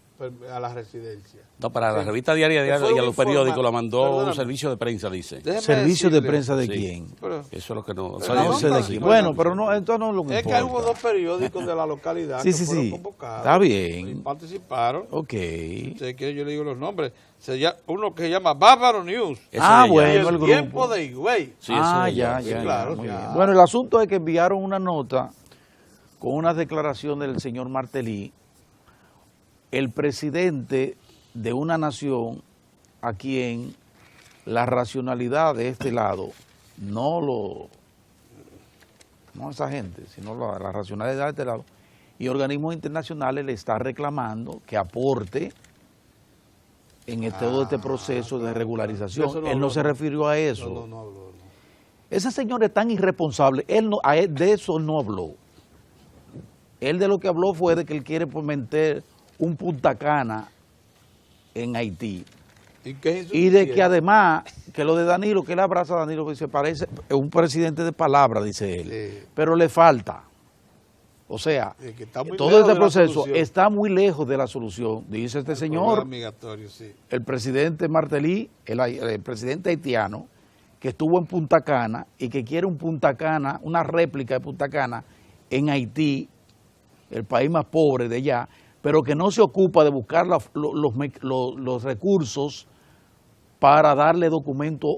a la residencia. No, para la revista diaria y a los periódicos la mandó un servicio de prensa, dice. ¿Servicio de prensa de quién? Pero, eso es lo que no... no sé de quién. Bueno, pero no, entonces no es lo que es importa. que hubo dos periódicos de la localidad sí, que sí, fueron sí. convocados. Está bien. Y participaron. Ok. Sé que yo le digo los nombres. Uno que se llama Bávaro News. Bueno, el grupo. Tiempo de Higüey. Sí, ya, claro, muy ya. bien. Bueno, el asunto es que enviaron una nota con unas declaraciones del señor Martelly, el presidente de una nación a quien la racionalidad de este lado, no esa gente, sino la racionalidad de este lado, y organismos internacionales le está reclamando que aporte en todo este proceso de regularización. Él no se refirió a eso. No habló. No. Ese señor es tan irresponsable, de eso no habló. Él de lo que habló fue de que él quiere meter un Punta Cana en Haití. Y de que además, que lo de Danilo, que él abraza a Danilo, que se parece, es un presidente de palabra, dice él, Sí. pero le falta. O sea, que está muy todo lejos este de la proceso solución. está muy lejos de la solución, dice este señor, Sí. el presidente Martelly, el presidente haitiano, que estuvo en Punta Cana y que quiere un Punta Cana, una réplica de Punta Cana en Haití, el país más pobre de allá, pero que no se ocupa de buscar los recursos para darle documento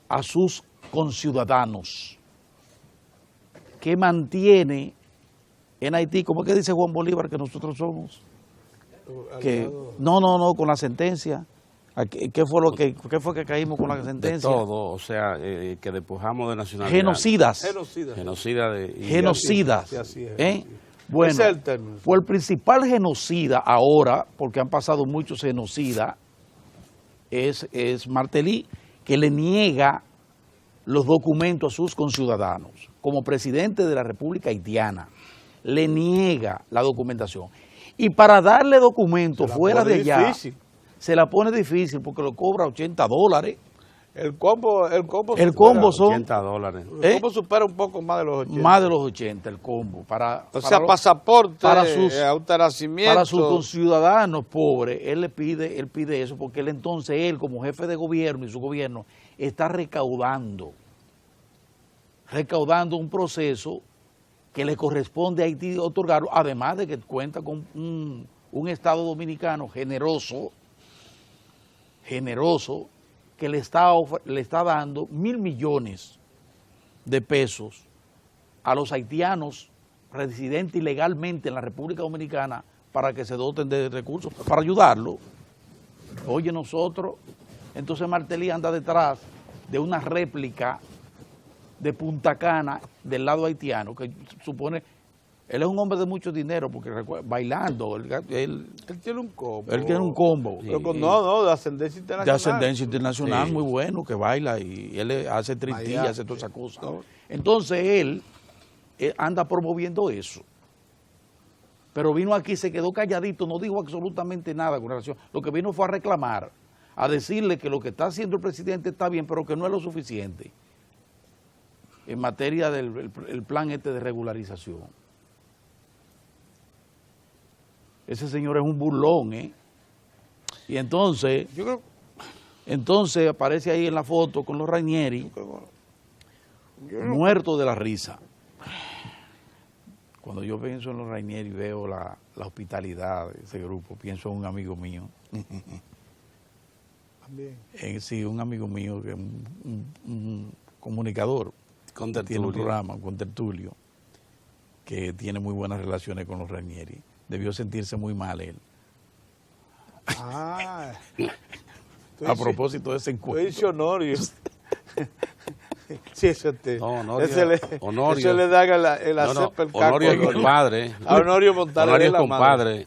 a sus conciudadanos, que mantiene en Haití, ¿cómo es que dice Juan Bolívar que nosotros somos? Que, no, con la sentencia. ¿Qué fue que caímos con la sentencia? De todo, o sea, que despojamos de nacionalidad. Genocidas. Genocidas. Sí, así es. Bueno, ese es el término. Fue el principal genocida ahora, porque han pasado muchos genocidas, es Martelly, que le niega los documentos a sus conciudadanos. Como presidente de la República Haitiana, le niega la documentación. Y para darle documentos fuera de allá, difícil. Se la pone difícil porque lo cobra $80. El combo son $80. El combo supera un poco más de los 80. Más de los 80 el combo. Pasaporte, para sus autornacimiento. Para sus conciudadanos pobres, él pide eso porque él como jefe de gobierno y su gobierno está recaudando un proceso que le corresponde a Haití otorgarlo, además de que cuenta con un Estado dominicano generoso, que le está dando 1.000 millones de pesos a los haitianos residentes ilegalmente en la República Dominicana para que se doten de recursos, para ayudarlo. Oye, entonces Martelly anda detrás de una réplica de Punta Cana del lado haitiano, que supone, él es un hombre de mucho dinero, porque bailando, él tiene un combo. Él tiene un combo. Sí. De ascendencia internacional. De ascendencia internacional, sí. Muy bueno, que baila y él hace tritilla, hace todas esas cosas. No. Entonces él anda promoviendo eso. Pero vino aquí, se quedó calladito, no dijo absolutamente nada con relación. Lo que vino fue a reclamar, a decirle que lo que está haciendo el presidente está bien, pero que no es lo suficiente en materia del plan de regularización. Ese señor es un burlón, ¿eh? Y entonces aparece ahí en la foto con los Ranieri, muerto de la risa. Cuando yo pienso en los Ranieri y veo la hospitalidad de ese grupo, pienso en un amigo mío. También. Sí, un amigo mío que es un comunicador. Tiene un programa con Tertulio, que tiene muy buenas relaciones con los Ranieri. Debió sentirse muy mal él. A propósito de ese encuentro. Lo dice Honorio. Sí, eso Honorio le da el acepto el caco. Honorio es compadre. A Honorio Montaner. Honorio es compadre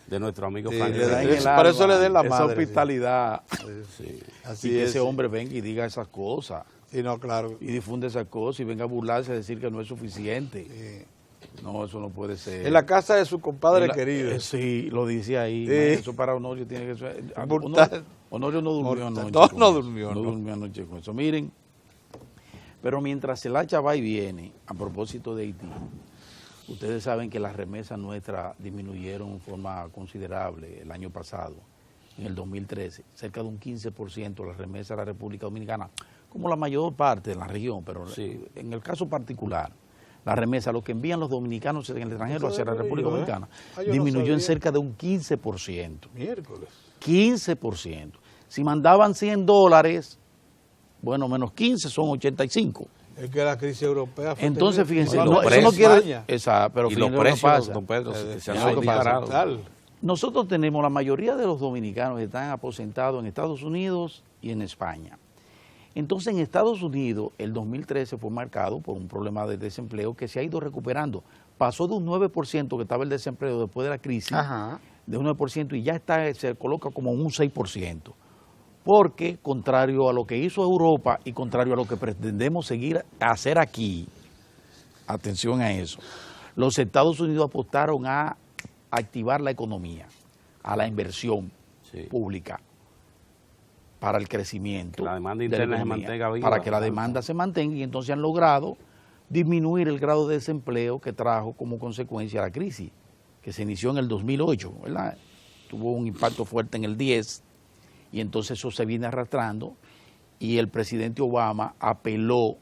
de nuestro amigo Frank. Por eso le den la esa madre. Hospitalidad. Sí. Así que ese hombre venga y diga esas cosas. Sí, no, claro. Y difunde esas cosas y venga a burlarse a decir que no es suficiente. No, eso no puede ser. En la casa de su compadre querido. Sí, lo dice ahí. Sí. Eso para Honorio tiene que ser. Honorio no durmió anoche. No durmió. No durmió anoche con eso. Miren, pero mientras el hacha va y viene, a propósito de Haití, ustedes saben que las remesas nuestras disminuyeron en forma considerable el año pasado, en el 2013, cerca de un 15% las remesas a la República Dominicana, como la mayor parte de la región, pero sí, en el caso particular, la remesa, lo que envían los dominicanos en el extranjero hacia la República Dominicana, disminuyó en cerca de un 15%. Miércoles. 15%. Si mandaban $100, bueno, menos 15 son 85. Es que la crisis europea fue Entonces, fíjense, no, eso no quiere... España. Exacto, pero y los fíjense lo que precios, pasa. don Pedro, se Eso es han lo que pasa. disparado. Nosotros tenemos, la mayoría de los dominicanos están aposentados en Estados Unidos y en España. Entonces, en Estados Unidos, el 2013 fue marcado por un problema de desempleo que se ha ido recuperando. Pasó de un 9% que estaba el desempleo después de la crisis, de un 9%, y ya está, se coloca como un 6%. Porque, contrario a lo que hizo Europa y contrario a lo que pretendemos seguir a hacer aquí, atención a eso, los Estados Unidos apostaron a activar la economía, a la inversión pública, para el crecimiento. Que la demanda interna se mantenga viva. Para que la demanda se mantenga, y entonces han logrado disminuir el grado de desempleo que trajo como consecuencia la crisis, que se inició en el 2008, ¿verdad? Tuvo un impacto fuerte en el 10, y entonces eso se viene arrastrando, y el presidente Obama apeló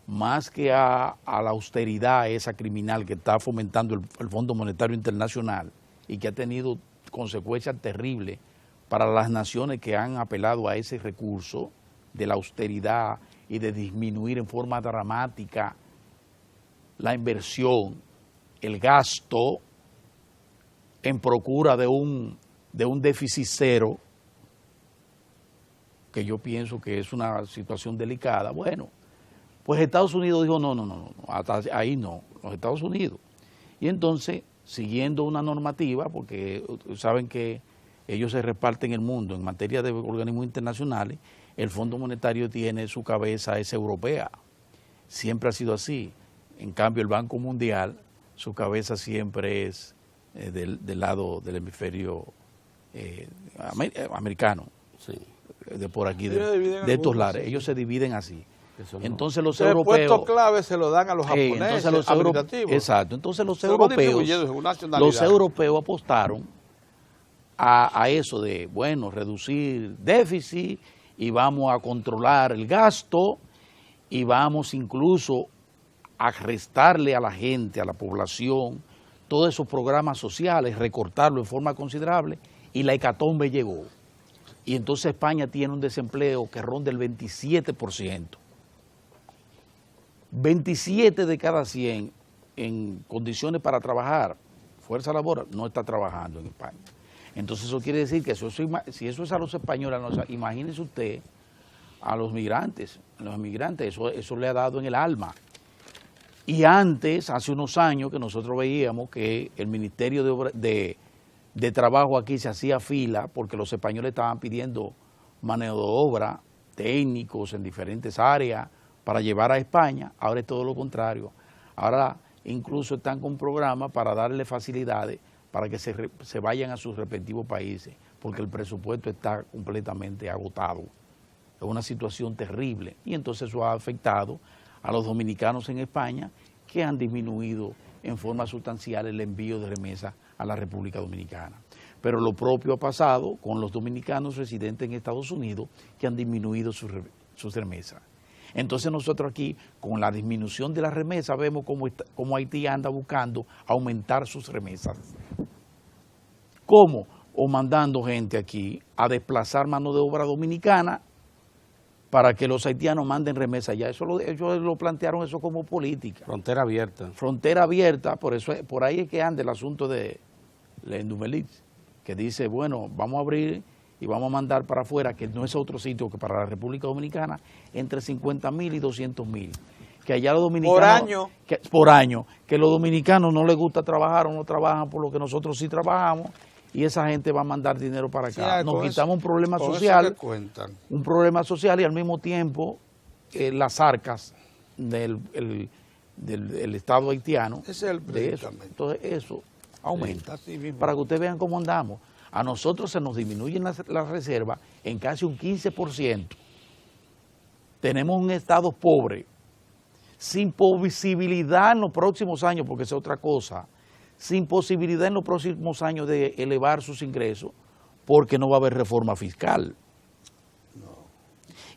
más que a la austeridad esa criminal que está fomentando el Fondo Monetario Internacional y que ha tenido consecuencias terribles para las naciones que han apelado a ese recurso de la austeridad y de disminuir en forma dramática la inversión, el gasto en procura de un déficit cero, que yo pienso que es una situación delicada. Bueno, pues Estados Unidos dijo no, hasta ahí no, los Estados Unidos. Y entonces, siguiendo una normativa, porque saben que ellos se reparten el mundo en materia de organismos internacionales, el Fondo Monetario tiene su cabeza, es europea, siempre ha sido así. En cambio, el Banco Mundial, su cabeza siempre es del lado del hemisferio americano, de por aquí, de estos lares. Ellos se dividen así. Entonces los europeos... El puesto clave se lo dan a los japoneses, exacto. Entonces los europeos apostaron a eso de, bueno, reducir déficit y vamos a controlar el gasto y vamos incluso a restarle a la gente, a la población, todos esos programas sociales, recortarlo en forma considerable, y la hecatombe llegó. Y entonces España tiene un desempleo que ronda el 27%. 27 de cada 100 en condiciones para trabajar, fuerza laboral, no está trabajando en España. Entonces eso quiere decir que si eso es a los españoles, imagínese usted a los migrantes, eso le ha dado en el alma. Y antes, hace unos años que nosotros veíamos que el Ministerio de Trabajo aquí se hacía fila porque los españoles estaban pidiendo mano de obra, técnicos en diferentes áreas para llevar a España. Ahora es todo lo contrario. Ahora incluso están con programas para darle facilidades para que se vayan a sus respectivos países, porque el presupuesto está completamente agotado. Es una situación terrible, y entonces eso ha afectado a los dominicanos en España, que han disminuido en forma sustancial el envío de remesas a la República Dominicana. Pero lo propio ha pasado con los dominicanos residentes en Estados Unidos, que han disminuido sus remesas. Entonces nosotros aquí, con la disminución de las remesas, vemos cómo Haití anda buscando aumentar sus remesas. ¿Cómo? O mandando gente aquí a desplazar mano de obra dominicana para que los haitianos manden remesas allá. Ellos lo plantearon eso como política. Frontera abierta. Frontera abierta, por ahí es que anda el asunto de Lendumelis, que dice, bueno, vamos a abrir y vamos a mandar para afuera, que no es otro sitio que para la República Dominicana, entre 50,000 y 200,000. Que allá los dominicanos... Por año. Que los dominicanos no les gusta trabajar o no trabajan por lo que nosotros sí trabajamos, y esa gente va a mandar dinero para acá. Nos quitamos un problema social. Un problema social, y al mismo tiempo las arcas del Estado haitiano. Ese es el de eso. predicamento. Entonces eso aumenta. Sí, así mismo. Para que ustedes vean cómo andamos. A nosotros se nos disminuyen las reservas en casi un 15%. Tenemos un Estado pobre, sin posibilidad en los próximos años, porque es otra cosa, sin posibilidad en los próximos años de elevar sus ingresos, porque no va a haber reforma fiscal.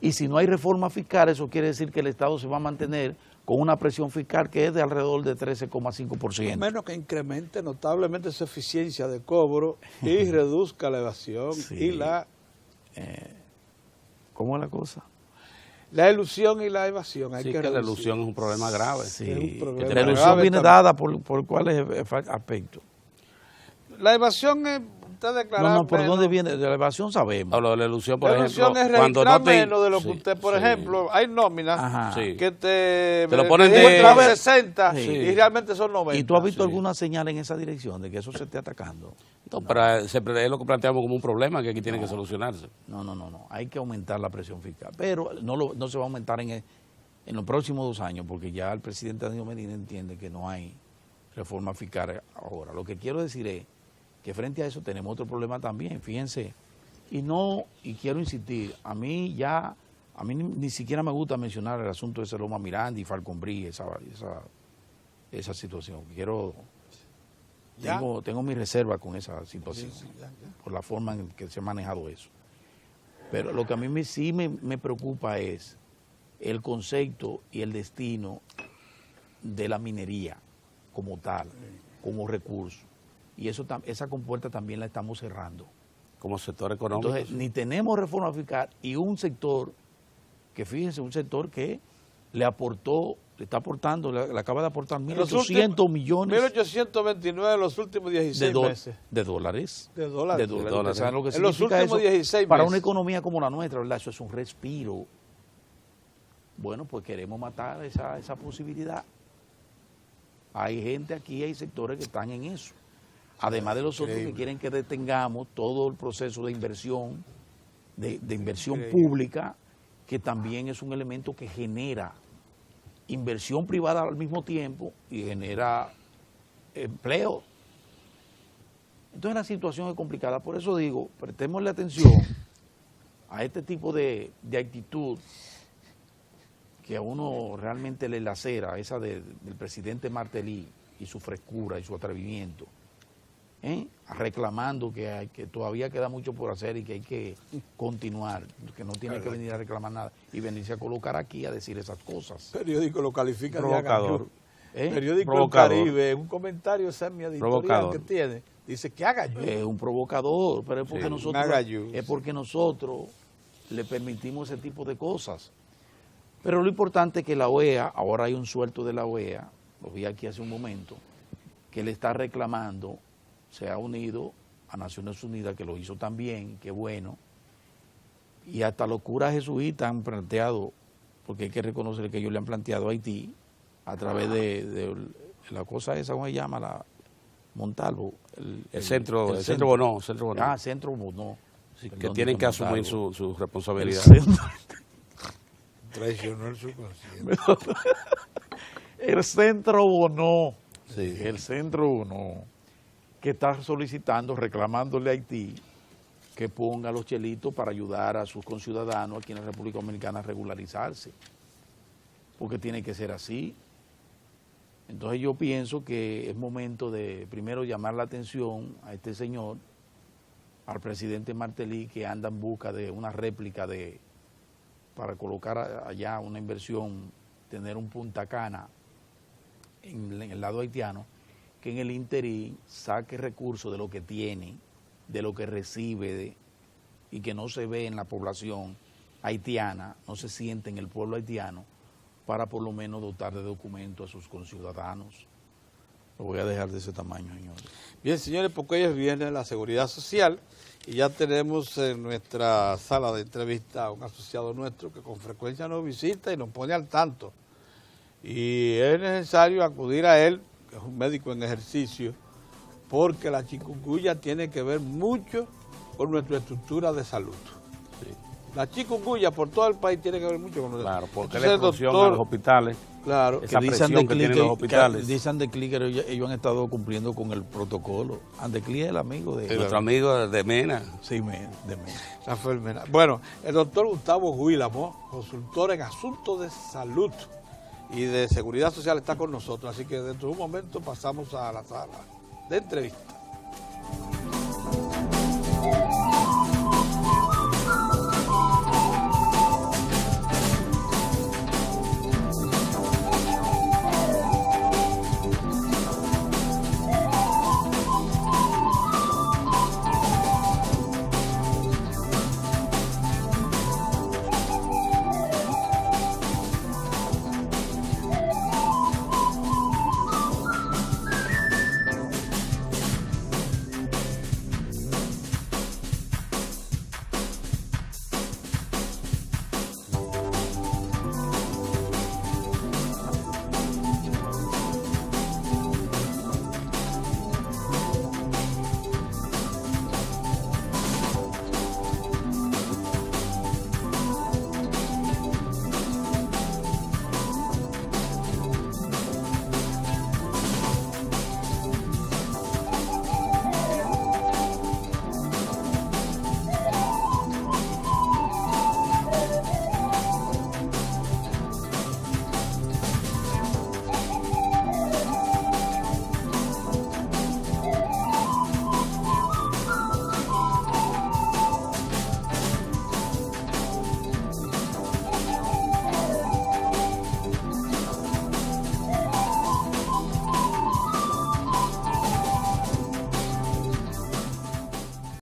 Y si no hay reforma fiscal, eso quiere decir que el Estado se va a mantener con una presión fiscal que es de alrededor de 13,5%. Menos que incremente notablemente su eficiencia de cobro y reduzca la evasión y la ¿Cómo es la cosa? ilusión y la evasión. Hay Sí, que que la reducir. ilusión es un problema grave. Sí, Es un problema la ilusión grave viene también. dada por cuáles aspectos. La evasión es usted declarar No, ¿por menos. dónde viene? De la evasión sabemos. Hablo de la ilusión, por La ejemplo, ilusión es cuando registrar no te... menos de lo que Sí, usted, por sí. ejemplo, hay nóminas Ajá. Sí. que te lo ponen te muestran de- 60 Sí. y realmente son 90. ¿Y tú has visto sí. alguna señal en esa dirección de que eso se esté atacando? No, pero siempre es lo que planteamos como un problema que aquí tiene que solucionarse. No. Hay que aumentar la presión fiscal. Pero no se va a aumentar en los próximos 2 años, porque ya el presidente Danilo Medina entiende que no hay reforma fiscal ahora. Lo que quiero decir es que frente a eso tenemos otro problema también, fíjense. Y quiero insistir, a mí ni siquiera me gusta mencionar el asunto de Saloma Miranda y Falcon Brí, esa situación. Ya. Tengo mi reserva con esa situación, Sí, ya. por la forma en que se ha manejado eso. Pero lo que a mí sí me preocupa es el concepto y el destino de la minería como tal, como recurso. Y esa compuerta también la estamos cerrando. Como sector económico. Entonces, ni tenemos reforma fiscal y un sector que, fíjense, un sector que le está aportando, le acaba de aportar 1.800 millones 1.829 en los últimos 16 meses. de dólares. De dólares. De dólares. ¿Saben lo que En los significa últimos eso? 16 Para meses. una economía como la nuestra, ¿verdad? Eso es un respiro. Bueno, pues queremos matar esa posibilidad. Hay gente aquí, hay sectores que están en eso. Además de los otros que quieren que detengamos todo el proceso de inversión, de inversión pública, que también es un elemento que genera inversión privada al mismo tiempo y genera empleo. Entonces la situación es complicada. Por eso digo, prestémosle atención a este tipo de actitud que a uno realmente le lacera, esa del presidente Martelly y su frescura y su atrevimiento, reclamando que todavía queda mucho por hacer y que hay que continuar, que no tiene que venir a reclamar nada y venirse a colocar aquí a decir esas cosas. El periódico lo califica de Provocador. agayú. Periódico El Provocador. Caribe, un comentario semi-editorial Provocador. que tiene, dice que haga yo. Es un provocador, pero es porque, Sí, nosotros, un agayú. es porque nosotros le permitimos ese tipo de cosas. Pero lo importante es que la OEA, ahora hay un suelto de la OEA, lo vi aquí hace un momento, que le está reclamando, se ha unido a Naciones Unidas, que lo hizo también, qué bueno, y hasta los curas jesuitas han planteado, porque hay que reconocer que ellos le han planteado a Haití, a través de la cosa esa, ¿cómo se llama? La Montalvo. El centro Bonó. Ah, Centro Bonó. Sí, que Perdón, tienen que dije asumir Montalvo. su El responsabilidad. centro, Traicionó el subconsciente. el Centro Bonó. Sí. El Centro Bonó, que está solicitando, reclamándole a Haití que ponga los chelitos para ayudar a sus conciudadanos aquí en la República Dominicana a regularizarse, porque tiene que ser así. Entonces yo pienso que es momento de primero llamar la atención a este señor, al presidente Martelly, que anda en busca de una réplica para colocar allá una inversión, tener un Punta Cana en el lado haitiano, que en el interín saque recursos de lo que tiene, de lo que recibe y que no se ve en la población haitiana, no se siente en el pueblo haitiano, para por lo menos dotar de documentos a sus conciudadanos. Lo voy a dejar de ese tamaño, señores. Bien, señores, porque hoy viene la seguridad social y ya tenemos en nuestra sala de entrevista a un asociado nuestro que con frecuencia nos visita y nos pone al tanto. Y es necesario acudir a él, que es un médico en ejercicio, porque la chikungunya tiene que ver mucho con nuestra estructura de salud. La chikungunya por todo el país tiene que ver mucho con eso. Claro, porque Entonces, la explosión a los hospitales, claro, esa que presión que tienen los hospitales. Dicen de Clicker, ellos han estado cumpliendo con el protocolo. Andecli es el amigo de... Nuestro amigo de Mena. Sí, de Mena. Rafael Mena. Bueno, el doctor Gustavo Guílamo, consultor en asuntos de salud y de seguridad social, está con nosotros. Así que dentro de un momento pasamos a la sala de entrevista.